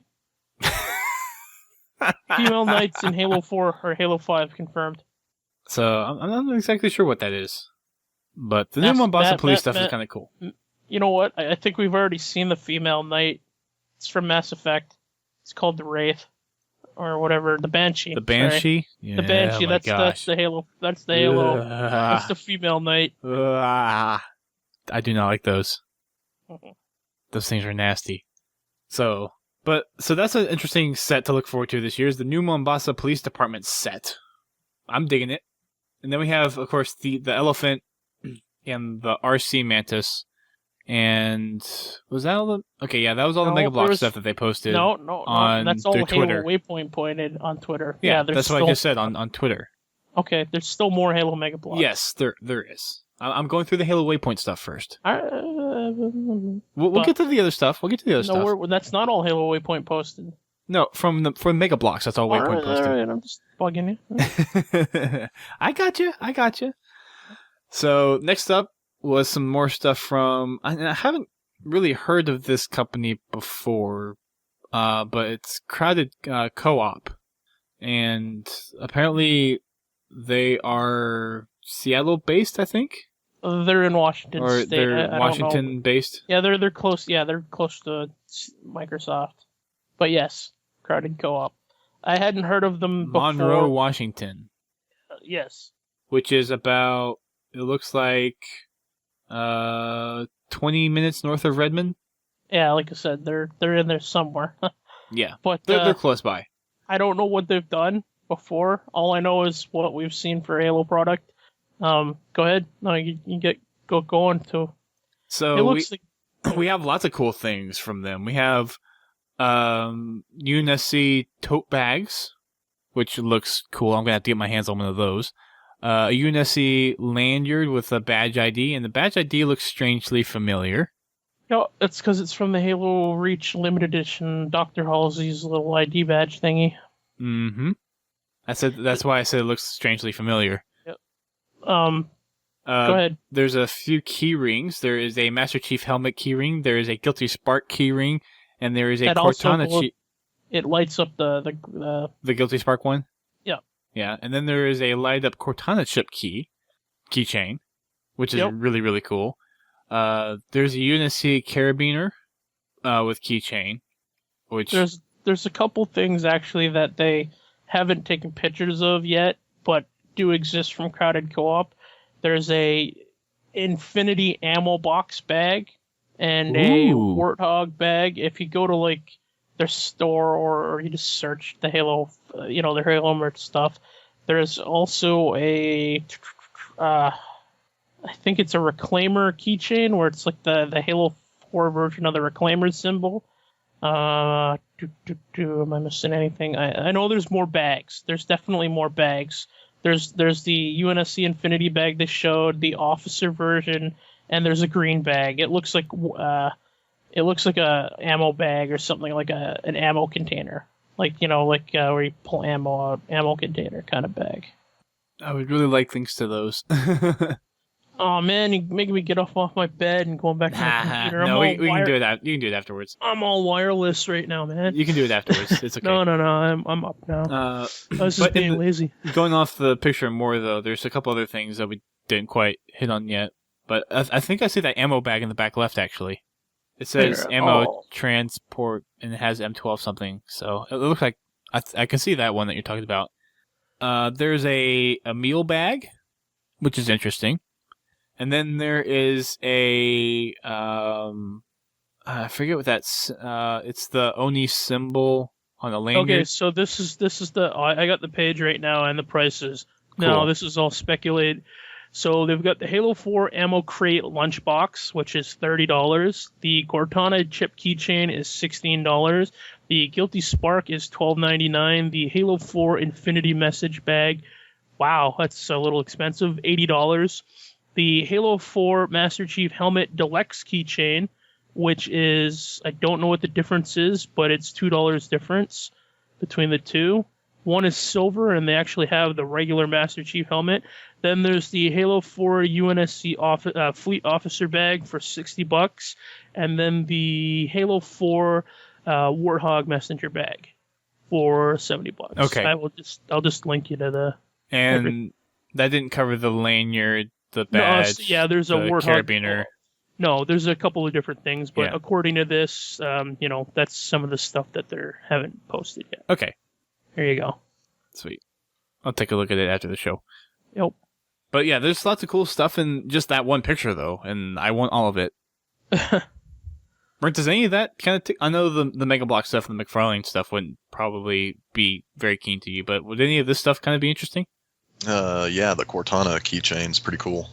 Female knights in Halo 4 or Halo 5 confirmed. So I'm not exactly sure what that is. But the New Mombasa police stuff is kind of cool. You know what? I think we've already seen the female knight. It's from Mass Effect. It's called the Wraith. Or whatever, the Banshee. The Banshee? Yeah, the Banshee, that's the Halo. That's the Halo. That's the female knight. I do not like those. Those things are nasty. So that's an interesting set to look forward to this year, is the New Mombasa Police Department set. I'm digging it. And then we have, of course, the elephant and the RC Mantis. And was that all the... Okay, yeah, that was all the Mega Bloks stuff that they posted on that's all their Twitter. Halo Waypoint pointed on Twitter. Yeah, that's what I just said on Twitter. Okay, there's still more Halo Mega Bloks. Yes, there is. I'm going through the Halo Waypoint stuff first. We'll get to the other stuff. That's not all Halo Waypoint posted. No, from Mega Bloks, that's all Waypoint posted. All right, I'm just bugging you. I got you. So, next up was some more stuff from... I haven't really heard of this company before, but it's Crowded Co-op. And apparently they are Seattle-based, I think? They're in Washington Or State. they're I don't know. Washington based? Yeah, they're close. Yeah, they're close to Microsoft. But yes, Crowded Co-op. I hadn't heard of them before. Monroe, Washington. Yes. Which is about, it looks like, 20 minutes north of Redmond. Yeah, like I said, they're in there somewhere. Yeah, but they're close by. I don't know what they've done before. All I know is what we've seen for Halo product. Go ahead. No, you go on to. So it looks we have lots of cool things from them. We have UNSC tote bags, which looks cool. I'm gonna have to get my hands on one of those. A UNSC lanyard with a badge ID, and the badge ID looks strangely familiar. No, it's because it's from the Halo Reach limited edition Dr. Halsey's little ID badge thingy. Mm-hmm. That's why I said it looks strangely familiar. Yep. Go ahead. There's a few key rings. There is a Master Chief helmet key ring. There is a Guilty Spark key ring, and there is a Cortana. It lights up the Guilty Spark one. Yeah. Yeah, and then there is a light up Cortana chip keychain, which is really, really cool. There's a UNSC carabiner with keychain, which there's a couple things actually that they haven't taken pictures of yet, but do exist from Crowded Co-op. There's a Infinity ammo box bag and a Warthog bag. If you go to like their store or you just search the Halo, their Halo merch stuff, there's also a I think it's a Reclaimer keychain where it's like the Halo 4 version of the Reclaimer symbol. Am I missing anything? I know there's more bags. There's definitely more bags. There's the UNSC Infinity bag they showed, the officer version, and there's a green bag. It looks like a ammo bag or something, like an ammo container, where you pull ammo out, ammo container kind of bag. I would really like links to those. Oh man, you're making me get off my bed and going back to my computer. No, we can do it. You can do it afterwards. I'm all wireless right now, man. You can do it afterwards. It's okay. No, I'm up now. I was just being lazy. Going off the picture more though, there's a couple other things that we didn't quite hit on yet. But I think I see that ammo bag in the back left actually. It says ammo transport and it has M12 something. So it looks like I can see that one that you're talking about. There's a meal bag, which is interesting. And then there is a, I forget what that's, it's the Oni symbol on the lanyard. Okay, so this is I got the page right now and the prices. Cool. Now, this is all speculated. So they've got the Halo 4 ammo crate lunchbox, which is $30. The Cortana chip keychain is $16. The Guilty Spark is $12.99. The Halo 4 Infinity message bag, wow, that's a little expensive, $80. The Halo 4 Master Chief Helmet Deluxe keychain, which is, I don't know what the difference is, but it's $2 difference between the two. One is silver, and they actually have the regular Master Chief helmet. Then there's the Halo 4 UNSC Fleet Officer bag for $60, and then the Halo 4 Warthog Messenger bag for $70. Okay, I'll just link you to the. And that didn't cover the lanyard. The badge, there's a Warthog carabiner. No, there's a couple of different things, but according to this, that's some of the stuff that they haven't posted yet. Okay. There you go. Sweet. I'll take a look at it after the show. Yep. But yeah, there's lots of cool stuff in just that one picture, though, and I want all of it. Brent, does any of that kind of... I know the Mega Block stuff and the McFarlane stuff wouldn't probably be very keen to you, but would any of this stuff kind of be interesting? Yeah, the Cortana keychain's pretty cool.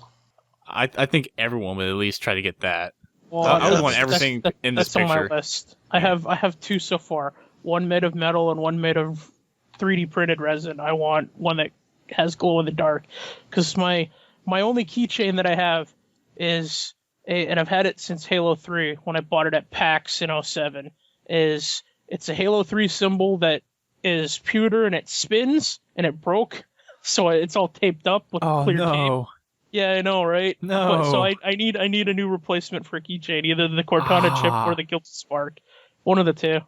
I think everyone would at least try to get that. Well, I would want everything in this picture. That's on my list. I have two so far. One made of metal and one made of 3D printed resin. I want one that has glow in the dark, because my only keychain that I have is and I've had it since Halo 3 when I bought it at PAX in 07. It's a Halo 3 symbol that is pewter and it spins and it broke. So it's all taped up with clear tape. Yeah, I know, right? No. So I need a new replacement for a keychain, either the Cortana chip or the Guilty Spark. One of the two.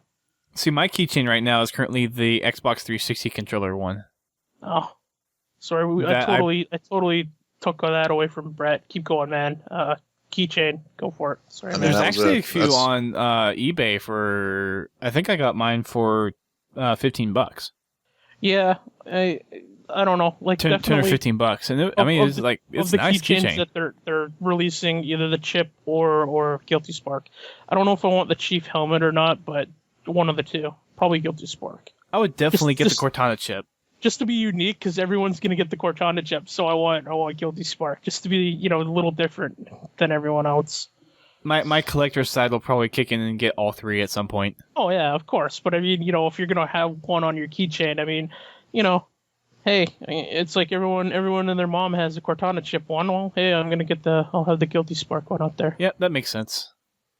See, my keychain right now is currently the Xbox 360 controller one. Oh, sorry. I totally took that away from Brett. Keep going, man. Keychain, go for it. Sorry, I mean, man. There's that was actually it. a few That's- on eBay for. I think I got mine for $15. Yeah, I don't know. Like 10 or definitely $15, and I mean, it's like of it's the a nice keychains keychain. that they're releasing, either the chip or Guilty Spark. I don't know if I want the Chief helmet or not, but one of the two. Probably Guilty Spark. I would definitely get just- the Cortana chip. Just to be unique, because everyone's gonna get the Cortana chip, so I want Guilty Spark, just to be a little different than everyone else. My collector's side will probably kick in and get all three at some point. Oh yeah, of course. But I mean, if you're gonna have one on your keychain, I mean, hey, it's like everyone and their mom has a Cortana chip one. Well, hey, I'll have the Guilty Spark one out there. Yeah, that makes sense.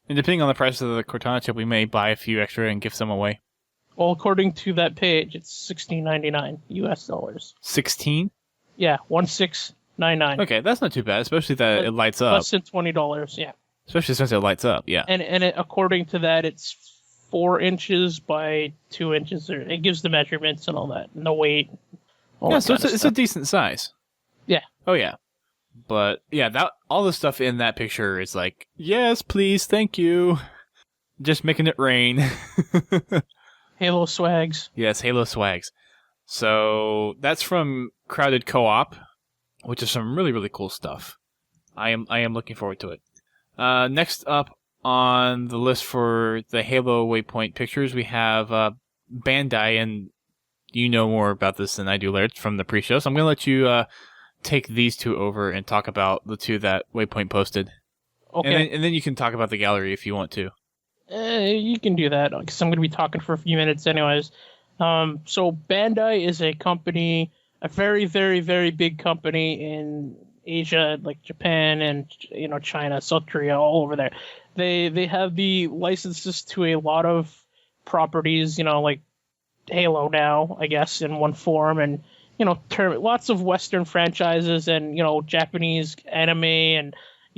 And depending on the price of the Cortana chip, we may buy a few extra and give some away. Well, according to that page, it's $16.99 US dollars. 16? Yeah, 1699. Okay, that's not too bad, especially that it lights up. Less than $20. Yeah, Especially since it lights up, yeah. and according to that, it's 4 inches by 2 inches. It gives the measurements and all that, and the weight. Yeah, so it's a decent size. Yeah. Oh yeah. But yeah, that all the stuff in that picture is like, yes, please, thank you. Just making it rain. Halo swags. Yes, Halo swags. So that's from Crowded Co-op, which is some really, really cool stuff. I am looking forward to it. Next up on the list for the Halo Waypoint pictures, we have Bandai, and you know more about this than I do, Laird, from the pre-show. So I'm going to let you take these two over and talk about the two that Waypoint posted. Okay. And then you can talk about the gallery if you want to. You can do that, because I'm going to be talking for a few minutes anyways. So Bandai is a company, a very, very, very big company in Asia, like Japan and China, South Korea, all over there. They have the licenses to a lot of properties, like Halo now, I guess, in one form, and lots of Western franchises and Japanese anime and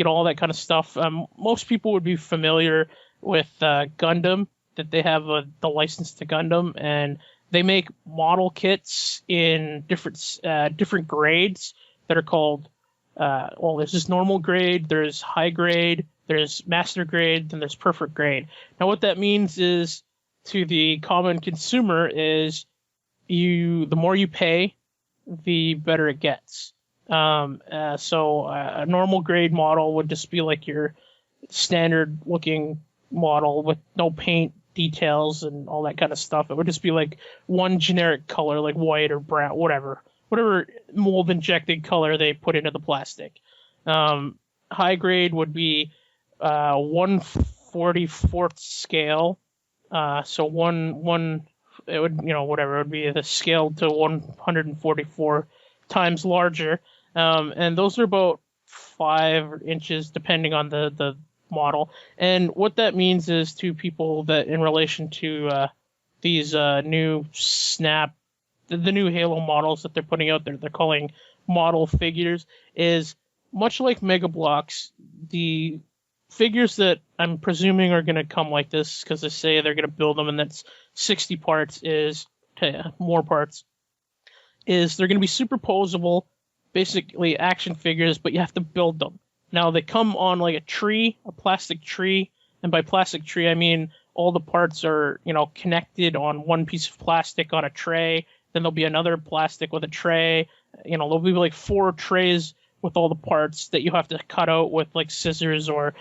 all that kind of stuff. Most people would be familiar with Gundam, that they have the license to Gundam, and they make model kits in different grades that are called. There's just normal grade, there's high grade, there's master grade, then there's perfect grade. Now, what that means is, to the common consumer, is the more you pay, the better it gets. So a normal grade model would just be like your standard looking model with no paint details and all that kind of stuff. It would just be like one generic color, like white or brown, whatever mold injected color they put into the plastic. High grade would be 1/44th scale. So it would it would be the scale to 144 times larger. And those are about 5 inches depending on the model. And what that means is, to people that in relation to these new the new Halo models that they're putting out there, they're calling model figures, is much like Mega Bloks, the figures that I'm presuming are going to come like this, because they say they're going to build them, and that's 60 parts more parts, is they're going to be superposable, basically action figures, but you have to build them. Now, they come on like a plastic tree, and by plastic tree, I mean all the parts are, connected on one piece of plastic on a tray. Then there'll be another plastic with a tray. There'll be like 4 trays with all the parts that you have to cut out with like scissors or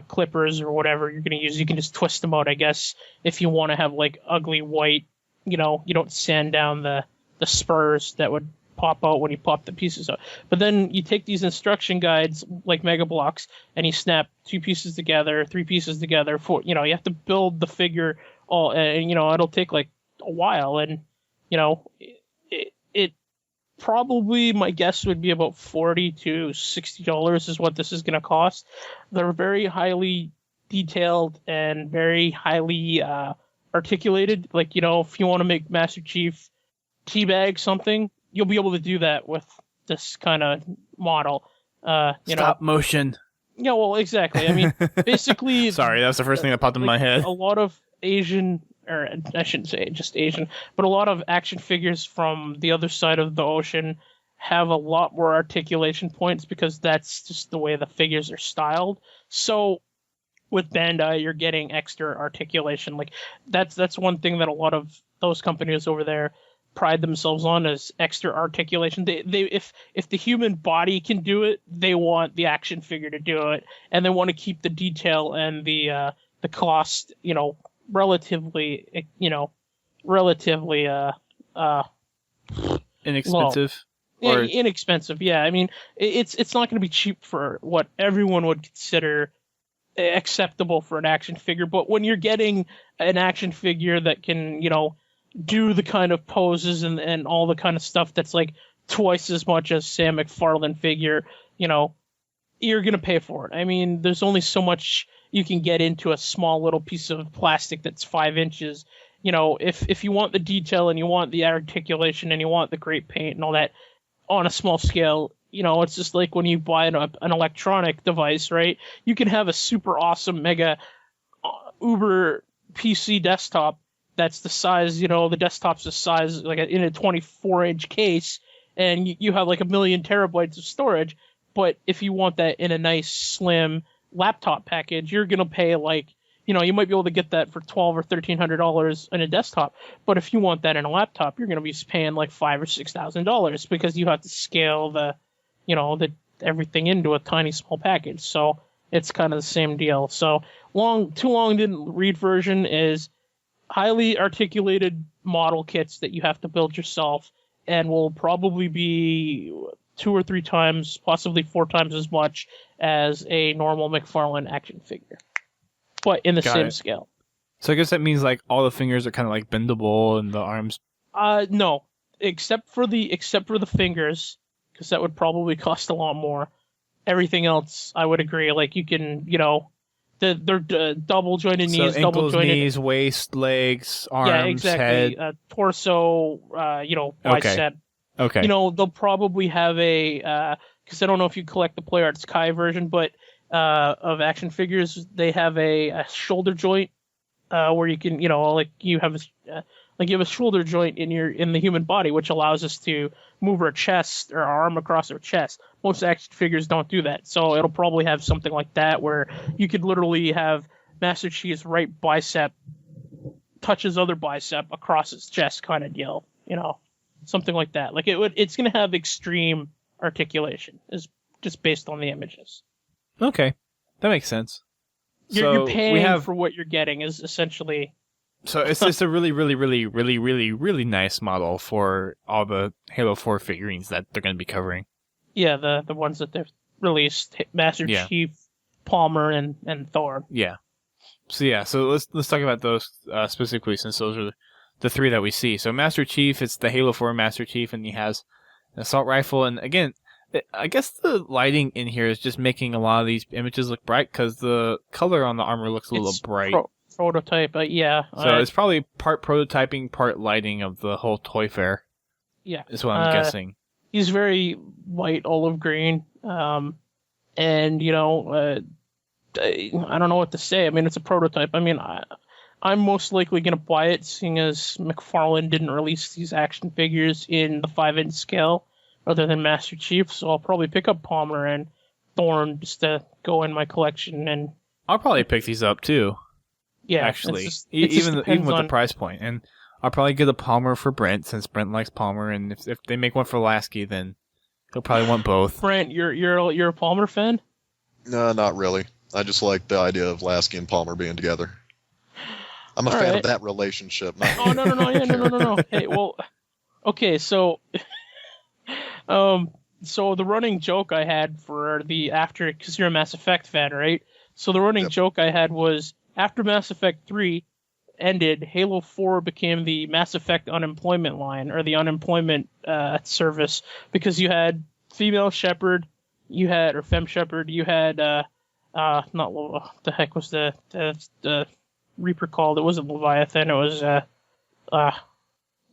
clippers or whatever you're going to use. You can just twist them out, I guess, if you want to have like ugly white, you don't sand down the spurs that would pop out when you pop the pieces out. But then you take these instruction guides like Mega Bloks and you snap 2 pieces together, 3 pieces together, 4, you have to build the figure all, and it'll take like a while, and it probably, my guess would be about $40 to $60 is what this is going to cost. They're very highly detailed and very highly articulated. Like, if you want to make Master Chief teabag something, you'll be able to do that with this kind of model. Stop motion. Yeah, well, exactly. I mean, basically... Sorry, that was the first thing that popped in my head. A lot of Asian, or I shouldn't say just Asian, but a lot of action figures from the other side of the ocean have a lot more articulation points because that's just the way the figures are styled. So with Bandai, you're getting extra articulation. Like that's one thing that a lot of those companies over there pride themselves on is extra articulation. They if the human body can do it, they want the action figure to do it, and they want to keep the detail and the cost, relatively Inexpensive. low. Inexpensive. Yeah, I mean, it's not going to be cheap for what everyone would consider acceptable for an action figure, but when you're getting an action figure that can, do the kind of poses and all the kind of stuff that's like twice as much as say a McFarlane figure, you're going to pay for it. I mean, there's only so much you can get into a small little piece of plastic that's 5 inches. If you want the detail and you want the articulation and you want the great paint and all that on a small scale, it's just like when you buy an electronic device, right? You can have a super awesome mega uber PC desktop that's the size, the desktop's the size like in a 24-inch case, and you have like 1 million terabytes of storage. But if you want that in a nice slim laptop package, you're gonna pay like, you might be able to get that for $1,200 or $1,300 in a desktop. But if you want that in a laptop, you're gonna be paying like $5,000 or $6,000 because you have to scale the everything into a tiny small package. So it's kind of the same deal. So Too Long Didn't Read version is highly articulated model kits that you have to build yourself, and will probably be 2 or 3 times, possibly 4 times as much as a normal McFarlane action figure, but in the same scale. So I guess that means like all the fingers are kind of like bendable and the arms. No, except for the fingers, because that would probably cost a lot more. Everything else, I would agree. Like you can, they're double jointed knees, ankles, double jointed knees, waist, legs, arms, yeah, exactly. head. Torso, bicep. Okay. They'll probably have a because I don't know if you collect the Play Arts Kai version, but of action figures, they have a shoulder joint where you can, you have a shoulder joint in the human body, which allows us to move our chest or our arm across our chest. Most action figures don't do that, so it'll probably have something like that where you could literally have Master Chief's right bicep touch his other bicep across his chest, kind of deal. Something like that. Like it's going to have extreme articulation, is just based on the images. Okay, that makes sense. You're paying for what you're getting is essentially. So it's just a really, really, really, really, really, really nice model for all the Halo 4 figurines that they're going to be covering. Yeah, the ones that they've released, Master Chief, Palmer, and Thor. Yeah. So let's talk about those specifically, since those are the 3 that we see. So Master Chief, it's the Halo 4 Master Chief, and he has an assault rifle. And again, I guess the lighting in here is just making a lot of these images look bright because the color on the armor looks a little bright. Prototype, yeah. So it's probably part prototyping, part lighting of the whole toy fair. Yeah, is what I'm guessing. He's very light olive green, and I don't know what to say. I mean, it's a prototype. I mean, I'm most likely going to buy it, seeing as McFarlane didn't release these action figures in the 5-inch scale, other than Master Chief. So I'll probably pick up Palmer and Thorn just to go in my collection. And I'll probably pick these up too. Yeah, actually, even with the price point, and I'll probably get a Palmer for Brent since Brent likes Palmer, and if they make one for Lasky, then he'll probably want both. Brent, you're a Palmer fan? No, not really. I just like the idea of Lasky and Palmer being together. I'm a fan of that relationship. No. Hey, well, okay, so, so the running joke I had for because you're a Mass Effect fan, right? So the running joke I had was, after Mass Effect 3 ended, Halo 4 became the Mass Effect unemployment line, or the unemployment service, because you had female Shepard, or Femme Shepard, you had, not, what the heck was the Reaper called? It wasn't Leviathan, it was,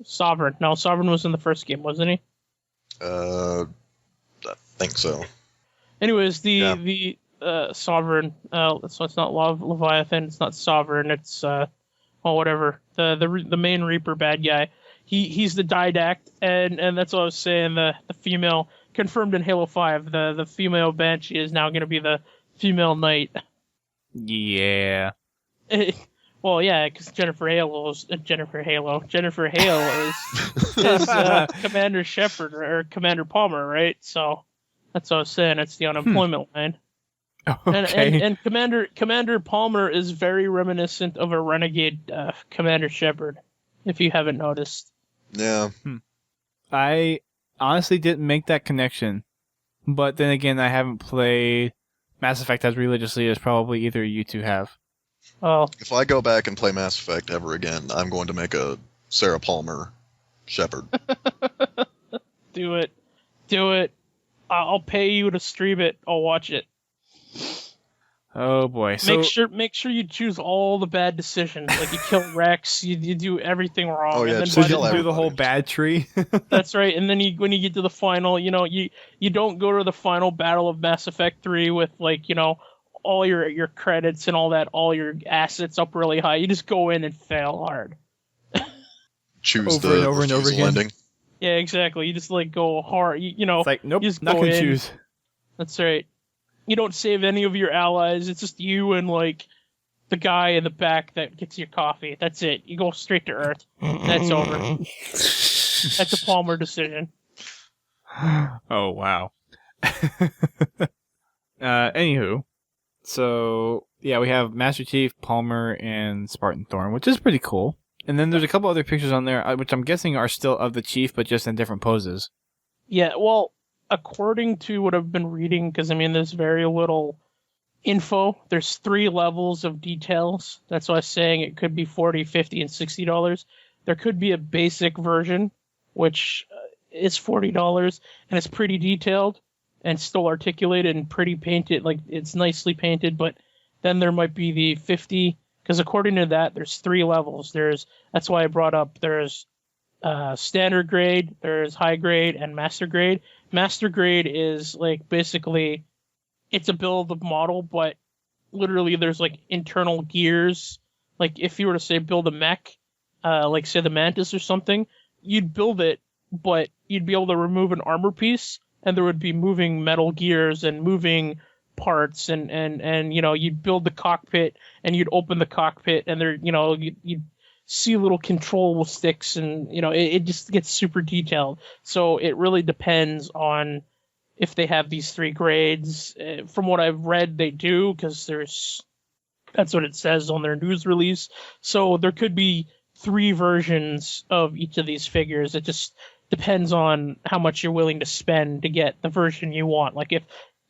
Sovereign. No, Sovereign was in the first game, wasn't he? I think so. Anyways, the Sovereign, so it's not Leviathan, it's not Sovereign, it's whatever, the main Reaper bad guy. he's the didact, and that's what I was saying. The female confirmed in Halo 5, the female Banshee is now going to be the female knight. Yeah. Well, yeah, because Jennifer Hale is Commander Shepard or Commander Palmer, right? So that's what I was saying. It's the unemployment line. Okay. And Commander Palmer is very reminiscent of a renegade Commander Shepard, if you haven't noticed. Yeah. I honestly didn't make that connection, but then again, I haven't played Mass Effect as religiously as probably either of you two have. Well, If I go back and play Mass Effect ever again, I'm going to make a Sarah Palmer Shepard. do it. I'll pay you to stream it. I'll watch it. Oh boy! So Make sure you choose all the bad decisions. Like you kill Rex, you do everything wrong. Oh, yeah, and then just so by you kill the- do the whole bad tree. That's right. And then when you get to the final, you don't go to the final battle of Mass Effect 3 with all your credits and all that, all your assets up really high. You just go in and fail hard. Choose Over the and over and over refusal again. ending. Yeah, exactly. You just go hard. It's like nope, you just not go gonna in. choose. That's right. You don't save any of your allies. It's just you and the guy in the back that gets your coffee. That's it. You go straight to Earth. That's over. That's a Palmer decision. Oh wow. Anywho, so yeah, we have Master Chief, Palmer, and Spartan Thorn, which is pretty cool. And then there's a couple other pictures on there, which I'm guessing are still of the Chief, but just in different poses. Yeah, well, according to what I've been reading, because there's very little info. There's 3 levels of details. That's why I was saying it could be $40, $50, and $60. There could be a basic version, which is $40, and it's pretty detailed and still articulated and pretty painted. Like it's nicely painted. But then there might be the 50, because according to that, there's 3 levels. That's why I brought up there's standard grade, there's high grade, and master grade. Master grade is basically it's a build of model, but literally there's internal gears. Like if you were to say build a mech, like say the Mantis or something, you'd build it, but you'd be able to remove an armor piece, and there would be moving metal gears and moving parts, and you'd build the cockpit, and you'd open the cockpit, and there you'd see little control sticks, and it just gets super detailed. So it really depends on if they have these 3 grades. From what I've read, they do, because that's what it says on their news release. So there could be 3 versions of each of these figures. It just depends on how much you're willing to spend to get the version you want. Like if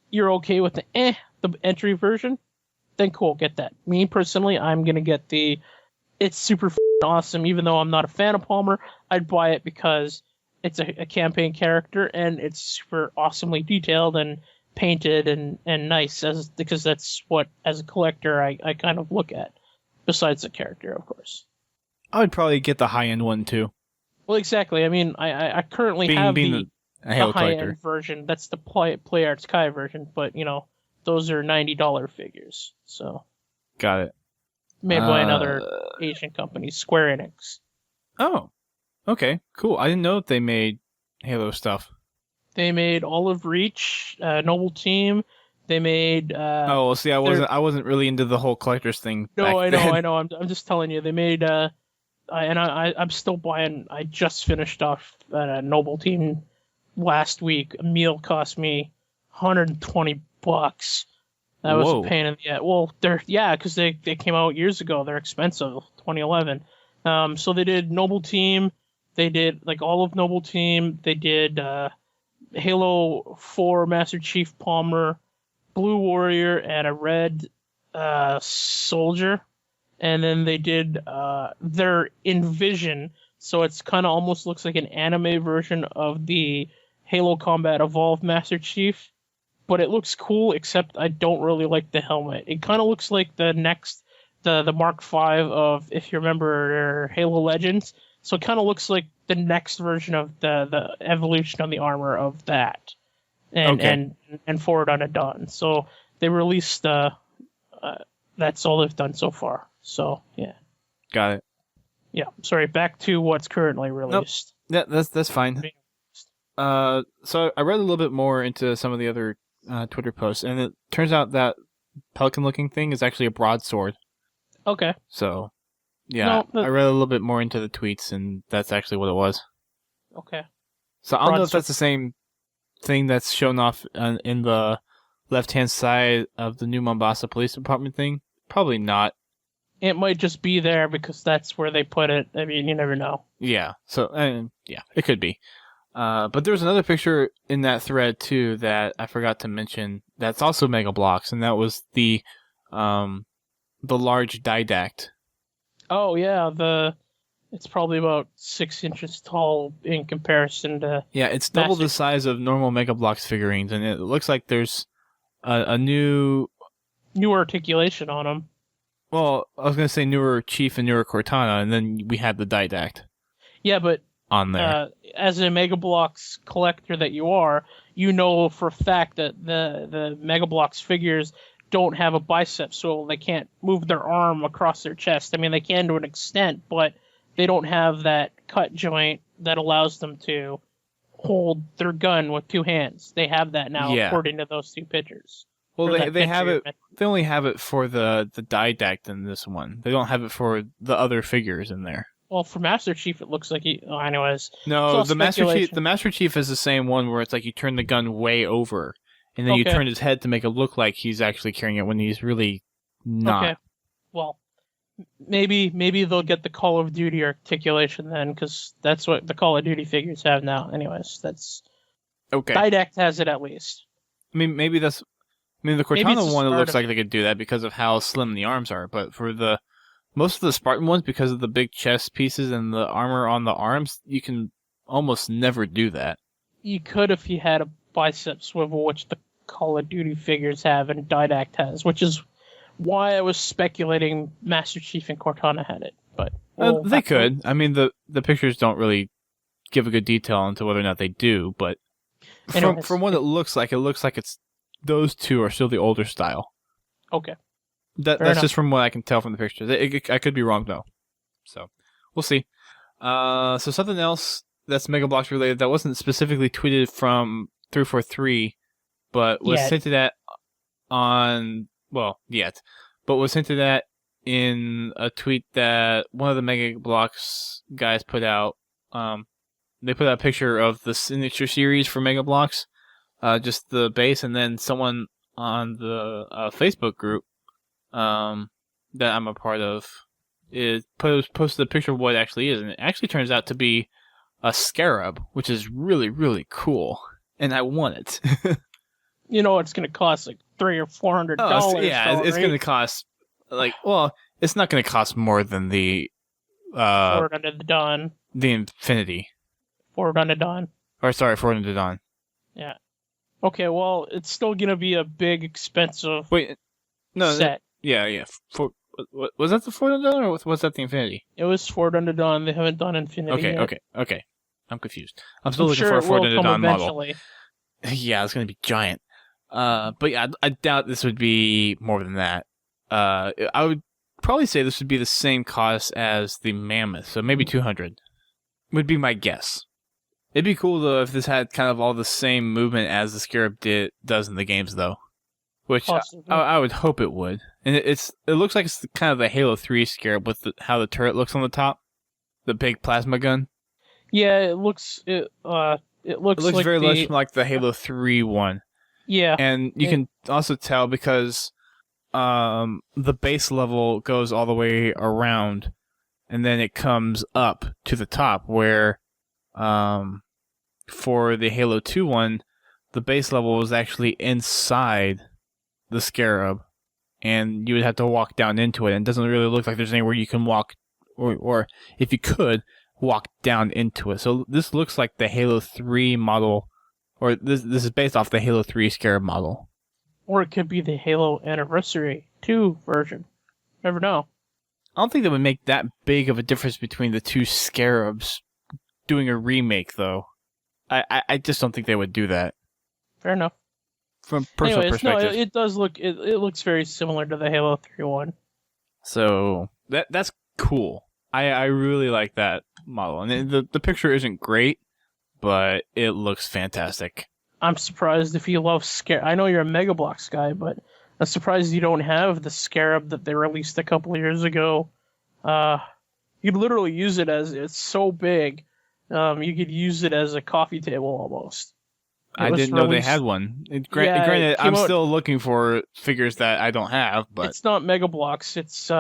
you're okay with the entry version, then cool, get that. Me personally, I'm gonna get it's super awesome. Even though I'm not a fan of Palmer, I'd buy it because it's a campaign character and it's super awesomely detailed and painted and nice, because that's what, as a collector, I kind of look at, besides the character, of course. I would probably get the high-end one too. Well, exactly. I currently have being a Halo the high-end collector. version. That's the Play Arts Kai version, but those are $90 figures. So Got it. made by another Asian company, Square Enix. Oh, okay, cool. I didn't know that they made Halo stuff. They made Olive Reach, Noble Team. They made. Oh, well, see, I wasn't really into the whole collectors thing. No, back then. I know. I'm just telling you. They made. I'm still buying. I just finished off a Noble Team last week. A meal cost me $120. That was Whoa. a pain in the well, because they came out years ago. They're expensive, 2011. So they did Noble Team. They did all of Noble Team. They did Halo 4 Master Chief Palmer, Blue Warrior, and a Red Soldier. And then they did their Envision, so it's kind of almost looks like an anime version of the Halo Combat Evolved Master Chief. But it looks cool, except I don't really like the helmet. It kind of looks like the Mark V of, if you remember, Halo Legends. So it kind of looks like the next version of the evolution of the armor of that, and Forward Undone. So they released that's all they've done so far. So yeah, Got it. Yeah, sorry, back to what's currently released. That's fine. So I read a little bit more into some of the other Twitter posts, and it turns out that pelican-looking thing is actually a broadsword. Okay. So, yeah, I read a little bit more into the tweets, and that's actually what it was. Okay. So I don't know if that's the same thing that's shown off in the left-hand side of the new Mombasa Police Department thing. Probably not. It might just be there because that's where they put it. I mean, you never know. Yeah. So, yeah, it could be. But there was another picture in that thread too that I forgot to mention. That's also Mega Bloks, and that was the large didact. Oh yeah, it's probably about 6 inches tall in comparison to. Yeah, it's double the size of normal Mega Bloks figurines, and it looks like there's a new articulation on them. Well, I was gonna say newer Chief and newer Cortana, and then we had the didact. Yeah, but on there. As a Mega Bloks collector that you are, you know for a fact that the Mega Bloks figures don't have a bicep, so they can't move their arm across their chest. I mean, they can to an extent, but they don't have that cut joint that allows them to hold their gun with 2 hands. They have that now, according to those 2 pictures. Well, they have it. They only have it for the didact in this one. They don't have it for the other figures in there. Well, for Master Chief, it looks like he. Oh, anyways. No, the Master Chief is the same one where it's like you turn the gun way over, and then you turn his head to make it look like he's actually carrying it when he's really not. Okay. Well, maybe they'll get the Call of Duty articulation then, because that's what the Call of Duty figures have now. Anyways, that's okay. Didact has it at least. I mean, maybe that's. I mean, the Cortana one, it looks like they could do that because of how slim the arms are, but for the most of the Spartan ones, because of the big chest pieces and the armor on the arms, you can almost never do that. You could if you had a bicep swivel, which the Call of Duty figures have and Didact has, which is why I was speculating Master Chief and Cortana had it. But they could. I mean, the pictures don't really give a good detail into whether or not they do, but from what it looks like it's those 2 are still the older style. Okay. That's just from what I can tell from the pictures. I could be wrong, though. So, we'll see. So something else that's Mega Bloks related that wasn't specifically tweeted from 343, but was hinted at but was hinted at in a tweet that one of the Mega Bloks guys put out. They put out a picture of the signature series for Mega Bloks, just the base, and then someone on the Facebook group that I'm a part of posted a picture of what it actually is, and it actually turns out to be a scarab, which is really, really cool, and I want it. You know, it's going to cost like $300 or $400. Yeah, it's going to cost it's not going to cost more than the Forward Unto the Dawn. The Infinity. Forward Unto Dawn. Forward Unto Dawn. Yeah. Okay, well, it's still going to be a big, expensive set. Yeah. Was that the Forward Unto Dawn, or was that the Infinity? It was Forward Unto Dawn. They haven't done Infinity yet. Okay. I'm confused. I'm still looking for a Forward Unto Dawn model. Yeah, it's going to be giant. But yeah, I doubt this would be more than that. I would probably say this would be the same cost as the Mammoth, so maybe 200 would be my guess. It'd be cool though if this had kind of all the same movement as the Scarab does in the games, though, which I would hope it would. And it looks like it's kind of the Halo 3 Scarab with how the turret looks on the top, the big plasma gun. Yeah, it looks like very much like the Halo 3 one. Yeah, and you can also tell because the base level goes all the way around, and then it comes up to the top where for the Halo 2 one, the base level was actually inside the Scarab, and you would have to walk down into it, and it doesn't really look like there's anywhere you can walk, or if you could, walk down into it. So this looks like the Halo 3 model, or this is based off the Halo 3 Scarab model. Or it could be the Halo Anniversary 2 version. Never know. I don't think that would make that big of a difference between the 2 Scarabs doing a remake, though. I just don't think they would do that. Fair enough. From personal perspective. No, it does look. It looks very similar to the Halo 3 one. So that's cool. I really like that model, and the picture isn't great, but it looks fantastic. I'm surprised if you love Scarab. I know you're a Mega Bloks guy, but I'm surprised you don't have the Scarab that they released a couple of years ago. You'd literally use it as, it's so big. You could use it as a coffee table almost. I didn't know they had one. Granted, I'm still looking for figures that I don't have, but it's not Mega Bloks. It's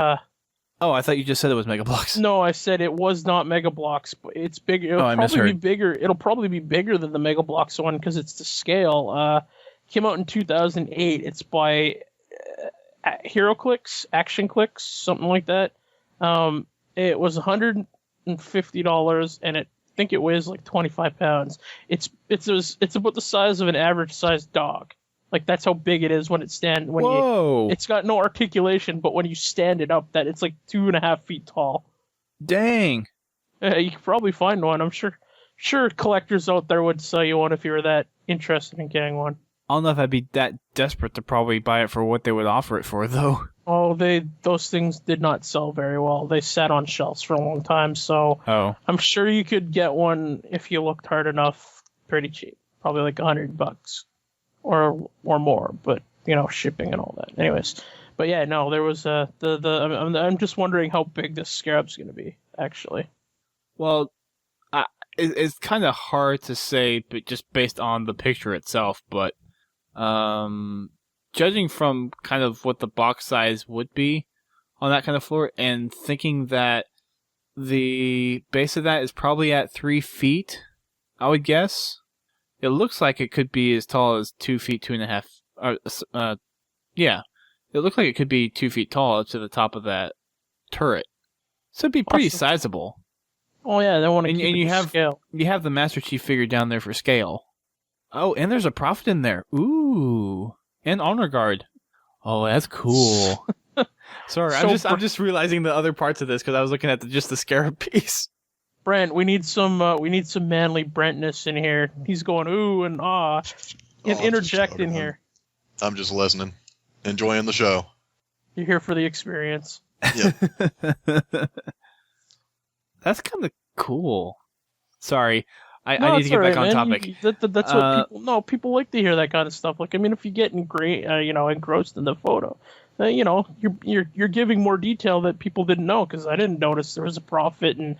Oh, I thought you just said it was Mega Bloks. No, I said it was not Mega Bloks, but it's big. It'll probably be bigger. It'll probably be bigger than the Mega Bloks one because it's to scale. Came out in 2008. It's by HeroClix, Action Clicks, something like that. It was $150, and I think it weighs like 25 pounds. It's about the size of an average sized dog. Like, that's how big it is when it stands. Whoa! It's got no articulation, but when you stand it up, that it's like 2.5 feet tall. Dang! You could probably find one. I'm sure collectors out there would sell you one if you were that interested in getting one. I don't know if I'd be that desperate to probably buy it for what they would offer it for, though. Oh, those things did not sell very well. They sat on shelves for a long time, so I'm sure you could get one if you looked hard enough, pretty cheap, probably like $100 or more. But shipping and all that. Anyways, but yeah, no, there was I'm just wondering how big this Scarab's going to be actually. Well, it's kind of hard to say, but just based on the picture itself, but. Judging from kind of what the box size would be on that kind of floor, and thinking that the base of that is probably at 3 feet, I would guess. It looks like it could be as tall as 2 feet, 2.5. Yeah, it looks like it could be 2 feet tall up to the top of that turret. So it'd be pretty sizable. Oh yeah, they want to keep it to scale. You have the Master Chief figure down there for scale. Oh, and there's a Prophet in there. Ooh. And Honor Guard. Oh, that's cool. Sorry, I'm just realizing the other parts of this because I was looking at just the Scarab piece. Brent, we need some manly Brentness in here. He's going ooh and ah. Interject in here. I'm just listening. Enjoying the show. You're here for the experience. Yeah. That's kind of cool. Sorry. I need to get back on topic. That's what people like to hear, that kind of stuff. Like, I mean, if you get engrossed in the photo, you're giving more detail that people didn't know, because I didn't notice there was a Prophet, and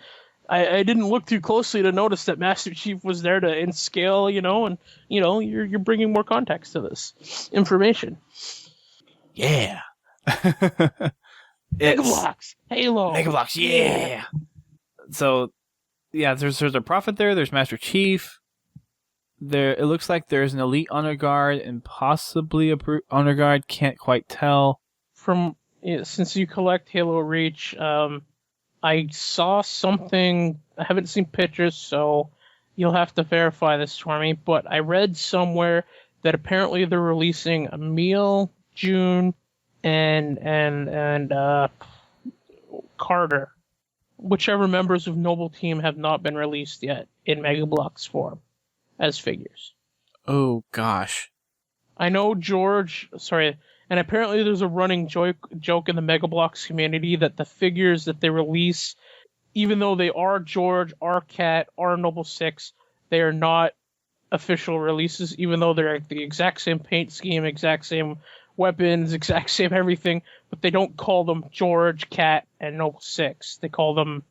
I didn't look too closely to notice that Master Chief was there in scale, and you're bringing more context to this information. Yeah. Mega Bloks, Halo. Mega Bloks, yeah. So. Yeah, there's a Prophet there. There's Master Chief. There, it looks like there's an Elite Honor Guard and possibly a Brute Honor Guard. Can't quite tell. Since you collect Halo Reach, I saw something. I haven't seen pictures, so you'll have to verify this for me. But I read somewhere that apparently they're releasing Emil, June, and Carter. Whichever members of Noble Team have not been released yet in Mega Bloks form as figures. Oh, gosh. I know and apparently there's a running joke in the Mega Bloks community that the figures that they release, even though they are George, are Cat, are Noble 6, they are not official releases, even though they're the exact same paint scheme, exact same weapons, exact same everything, but they don't call them George, Cat, and Noble 6. They call them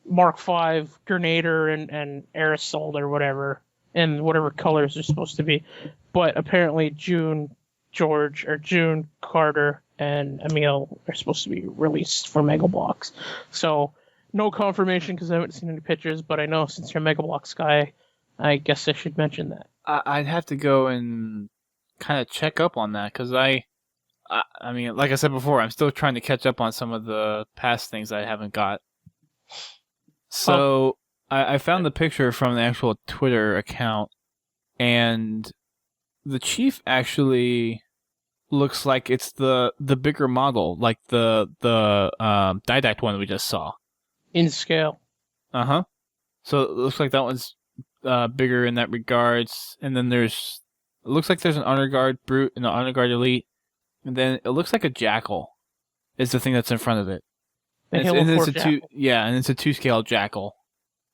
Mark V, Grenadier, and Air Assault, or whatever, and whatever colors they're supposed to be. But apparently June, Carter, and Emil are supposed to be released for Mega Bloks. So, no confirmation because I haven't seen any pictures, but I know since you're a Mega Bloks guy, I guess I should mention that. I'd have to go and kind of check up on that, because I mean, like I said before, I'm still trying to catch up on some of the past things I haven't got. So I found the picture from the actual Twitter account, and the Chief actually looks like it's the bigger model, like the Didact one we just saw. In scale. Uh-huh. So it looks like that one's bigger in that regards, and then it looks like there's an Honor Guard Brute and an Honor Guard Elite. And then it looks like a Jackal is the thing that's in front of it. The And Halo 4 it's a Jackal. and it's a 2-scale Jackal.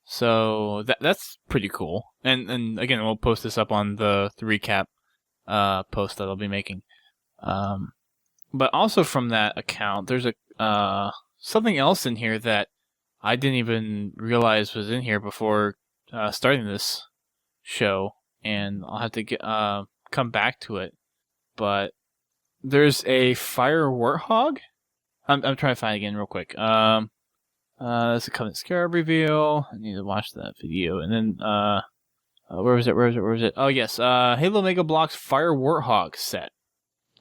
So that's pretty cool. And again, we'll post this up on the recap post that I'll be making. But also from that account, there's a something else in here that I didn't even realize was in here before starting this show, and I'll have to come back to it. But there's a fire warthog. I'm trying to find it again real quick. That's a Covenant Scarab reveal. I need to watch that video. And then, where was it? Oh, yes. Halo Mega Bloks Fire Warthog set.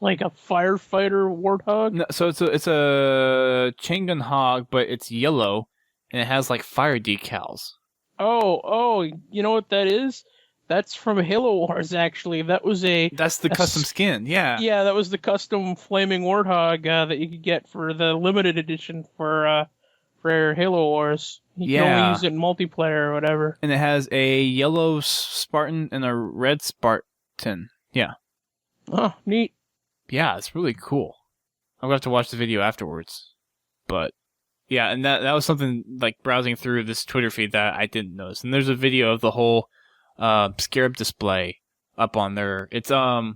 Like a firefighter warthog? No, so it's a chain gun hog, but it's yellow, and it has, like, fire decals. Oh, you know what that is? That's from Halo Wars, actually. That's the custom skin, yeah. Yeah, that was the custom flaming warthog that you could get for the limited edition for Halo Wars. You can only use it in multiplayer or whatever. And it has a yellow Spartan and a red Spartan. Yeah. Oh, neat. Yeah, it's really cool. I'm going to have to watch the video afterwards. But, yeah, and that was something, like, browsing through this Twitter feed that I didn't notice. And there's a video of the whole Scarab display up on there. It's, for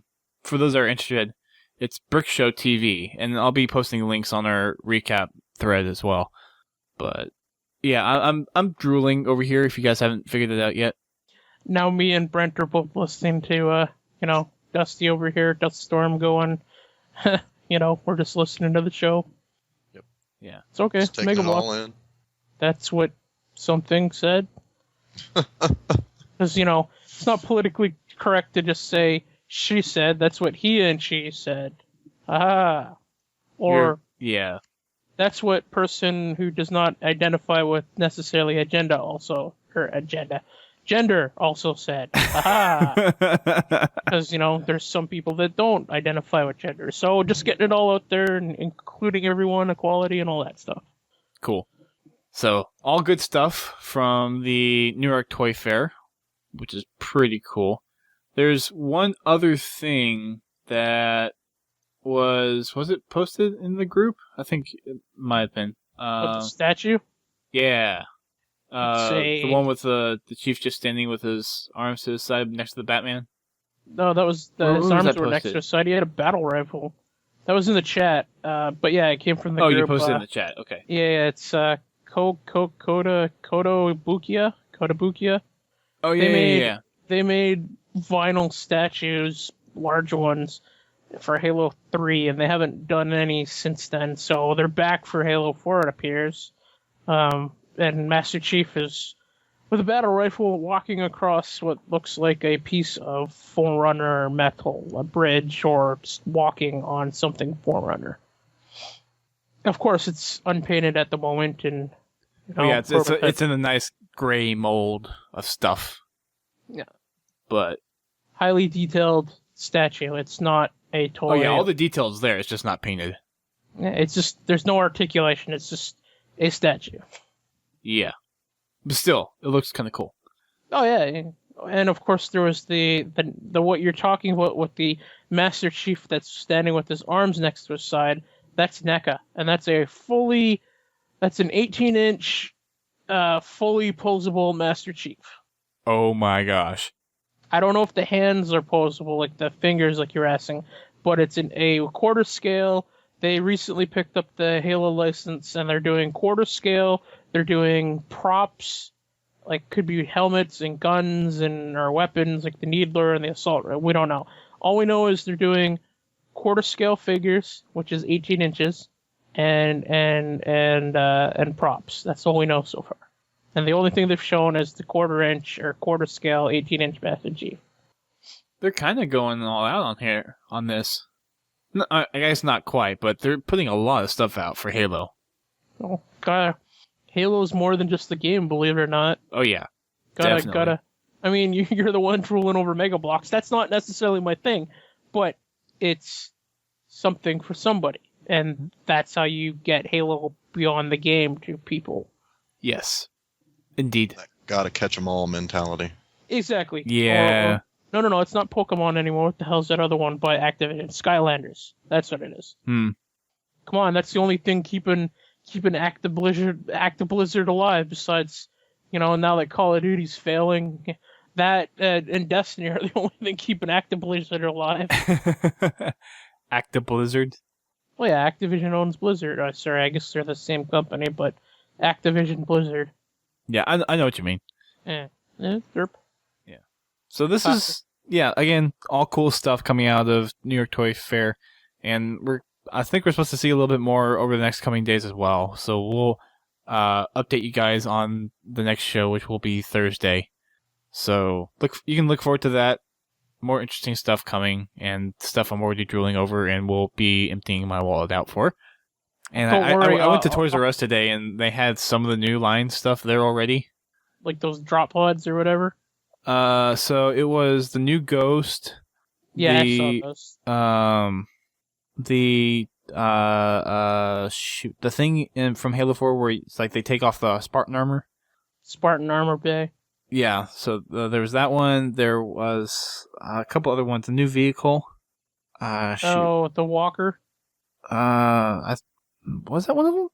those that are interested, it's Brick Show TV. And I'll be posting links on our recap thread as well. But, yeah, I'm drooling over here if you guys haven't figured it out yet. Now me and Brent are both listening to, Dusty over here, Dust Storm going, we're just listening to the show. Yep. Yeah. It's okay. Just taking it all in. That's what something said. Because, it's not politically correct to just say, she said. That's what he and she said. Ah. Or... Yeah. That's what person who does not identify with necessarily gender also said. Aha! Because, there's some people that don't identify with gender. So just getting it all out there and including everyone, equality, and all that stuff. Cool. So, all good stuff from the New York Toy Fair, which is pretty cool. There's one other thing that was it posted in the group? I think it might have been. The statue? Yeah. The one with the chief just standing with his arms to his side next to the Batman. No, that was his arms were next to his side. He had a battle rifle. That was in the chat. But yeah, it came from the group. Oh, you posted it in the chat. Okay. Yeah, it's Koda Bukia. Oh yeah, They made vinyl statues, large ones, for Halo 3, and they haven't done any since then, so they're back for Halo 4, it appears. And Master Chief is with a battle rifle walking across what looks like a piece of Forerunner metal, a bridge, or just walking on something Forerunner. Of course, it's unpainted at the moment, and it's in a nice gray mold of stuff. Yeah, but highly detailed statue. It's not a toy. Oh yeah, all the details there. It's just not painted. Yeah, it's just there's no articulation. It's just a statue. Yeah, but still, it looks kind of cool. Oh yeah, and of course there was the what you're talking about with the Master Chief that's standing with his arms next to his side. That's NECA, and that's an 18-inch, fully posable Master Chief. Oh my gosh. I don't know if the hands are posable, like the fingers, like you're asking, but it's in a quarter scale. They recently picked up the Halo license, and they're doing quarter scale. They're doing props, like could be helmets and guns or weapons, like the Needler and the Assault. We don't know. All we know is they're doing quarter scale figures, which is 18 inches, and props. That's all we know so far. And the only thing they've shown is the quarter-inch or quarter-scale 18-inch Master Chief. They're kind of going all out on this. No, I guess not quite, but they're putting a lot of stuff out for Halo. Oh, Halo's more than just the game, believe it or not. Oh yeah, definitely. I mean, you're the one ruling over Mega Bloks. That's not necessarily my thing, but it's something for somebody, and that's how you get Halo beyond the game to people. Yes. Indeed. That gotta catch 'em all mentality. Exactly. Yeah. No, it's not Pokemon anymore. What the hell's that other one by Activision? Skylanders. That's what it is. Come on, that's the only thing keeping keeping active Blizzard alive. Besides, now that Call of Duty's failing, that and Destiny are the only thing keeping active Blizzard alive. Active Blizzard? Well, yeah, Activision owns Blizzard. Sorry, I guess they're the same company, but Activision Blizzard. Yeah, I know what you mean. Derp. Yeah. So this is, again, all cool stuff coming out of New York Toy Fair, and I think we're supposed to see a little bit more over the next coming days as well. So we'll update you guys on the next show, which will be Thursday. So you can look forward to that. More interesting stuff coming, and stuff I'm already drooling over and will be emptying my wallet out for. And I went to Toys R Us today, and they had some of the new line stuff there already. Like those drop pods or whatever? So it was the new Ghost. Yeah, I saw those. The thing from Halo 4 where it's like they take off the Spartan armor. Spartan armor bay. Yeah, so there was that one. There was a couple other ones. A new vehicle. Oh, the Walker. Was that one of them?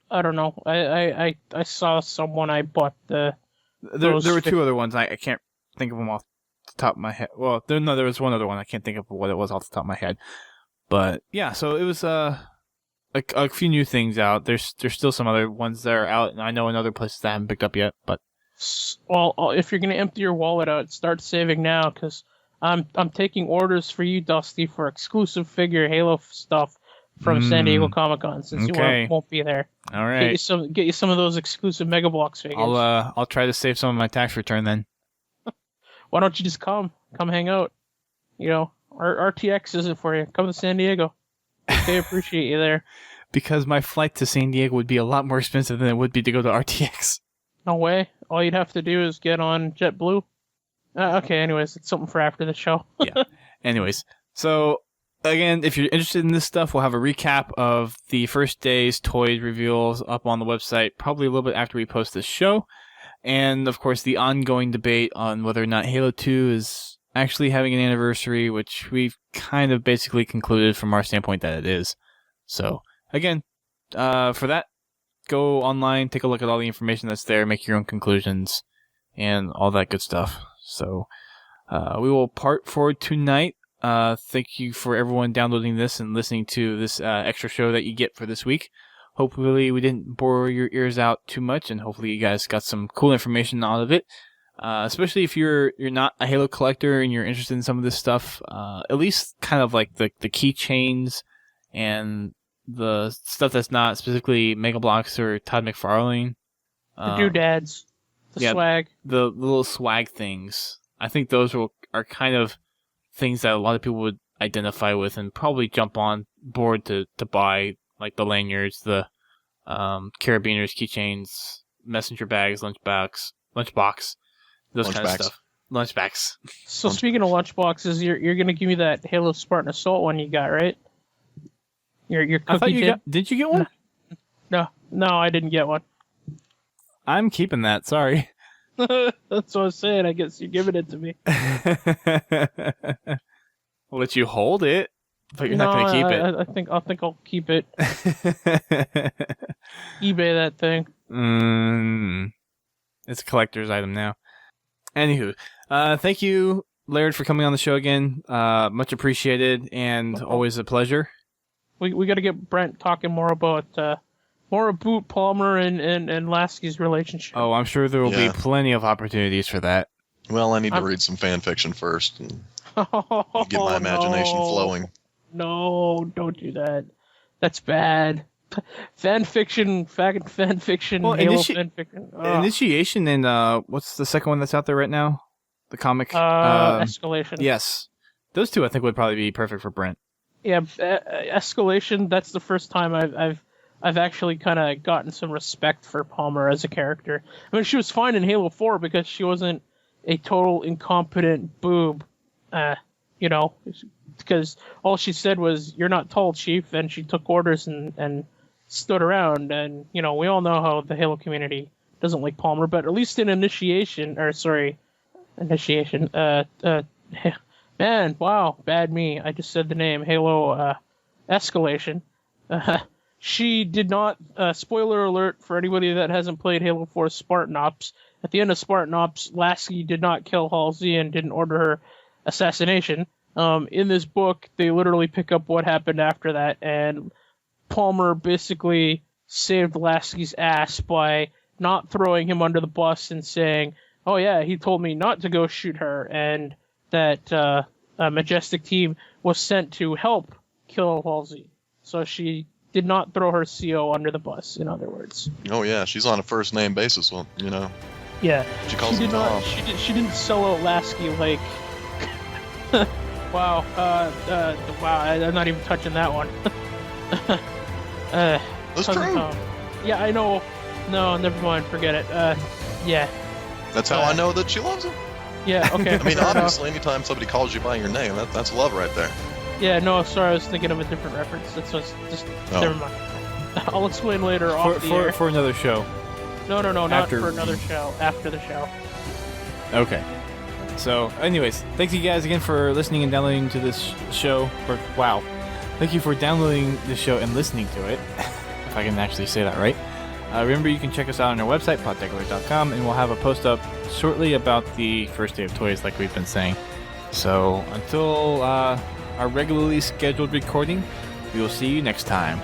I don't know. I saw someone. I bought the. There were two other ones. I can't think of them off the top of my head. Well, there was one other one. I can't think of what it was off the top of my head. But yeah, so it was a few new things out. There's still some other ones that are out, and I know in other places that I haven't picked up yet. But well, if you're gonna empty your wallet out, start saving now, because I'm taking orders for you, Dusty, for exclusive figure Halo stuff from San Diego Comic-Con, since you won't be there. All right, get you some of those exclusive Mega Bloks figures. I'll try to save some of my tax return then. Why don't you just come hang out? Our RTX isn't for you. Come to San Diego. They appreciate you there. Because my flight to San Diego would be a lot more expensive than it would be to go to RTX. No way. All you'd have to do is get on JetBlue. Okay, anyways, it's something for after the show. Yeah. Anyways, so again, if you're interested in this stuff, we'll have a recap of the first day's toys reveals up on the website, probably a little bit after we post this show. And, of course, the ongoing debate on whether or not Halo 2 is actually having an anniversary, which we've kind of basically concluded from our standpoint that it is. So, again, for that, go online, take a look at all the information that's there, make your own conclusions, and all that good stuff. So, we will part for tonight. Thank you for everyone downloading this and listening to this extra show that you get for this week. Hopefully we didn't bore your ears out too much, and hopefully you guys got some cool information out of it. Especially if you're not a Halo collector and you're interested in some of this stuff, at least kind of like the keychains and the stuff that's not specifically Mega Bloks or Todd McFarlane. The doodads, swag. The little swag things. I think those are kind of things that a lot of people would identify with and probably jump on board to buy, like the lanyards, the carabiners, keychains, messenger bags, lunchbox, those kind of stuff. Lunchbacks. So speaking of lunchboxes, you're gonna give me that Halo Spartan Assault one you got, right? Your cookie I thought tin? Did you get one? No, I didn't get one. I'm keeping that. Sorry. That's what I was saying. I guess you're giving it to me. I'll let you hold it, but you're not going to keep it. I think I'll keep it. eBay that thing. It's a collector's item now. Anywho, thank you, Laird, for coming on the show again. Much appreciated and always a pleasure. We got to get Brent talking more about Palmer and Lasky's relationship. Oh, I'm sure there will be plenty of opportunities for that. Well, I need to read some fan fiction first and get my imagination flowing. No, don't do that. That's bad. Fan fiction. Well, Halo fan fiction. Initiation and what's the second one that's out there right now? The comic. Escalation. Yes, those two I think would probably be perfect for Brent. Yeah, Escalation. That's the first time I've actually kind of gotten some respect for Palmer as a character. I mean, she was fine in Halo 4 because she wasn't a total incompetent boob, because all she said was, "You're not tall, Chief," and she took orders and stood around. And, we all know how the Halo community doesn't like Palmer, but at least in Initiation, man, wow, bad me. I just said the name, Halo Escalation. she did not. Spoiler alert for anybody that hasn't played Halo 4 Spartan Ops. At the end of Spartan Ops, Lasky did not kill Halsey and didn't order her assassination. In this book, they literally pick up what happened after that, and Palmer basically saved Lasky's ass by not throwing him under the bus and saying, "Oh yeah, he told me not to go shoot her," and that a Majestic team was sent to help kill Halsey. So she did not throw her CO under the bus, in other words. Oh yeah, she's on a first name basis. Well, you know. Yeah. She calls him Tom. She didn't solo Lasky like. Wow. Wow. I'm not even touching that one. That's true. Yeah, I know. No, never mind. Forget it. Yeah. That's how I know that she loves him. Yeah. Okay. I mean, obviously, anytime somebody calls you by your name, that's love right there. Yeah. No, sorry. I was thinking of a different reference. That's just. Never mind. I'll explain later off the air. For another show. No, not for another show. After the show. Okay. So, anyways, thank you guys again for listening and downloading to this show. Wow. Thank you for downloading this show and listening to it, if I can actually say that right. Remember, you can check us out on our website, podtacular.com, and we'll have a post up shortly about the first day of toys, like we've been saying. So, until our regularly scheduled recording, we will see you next time.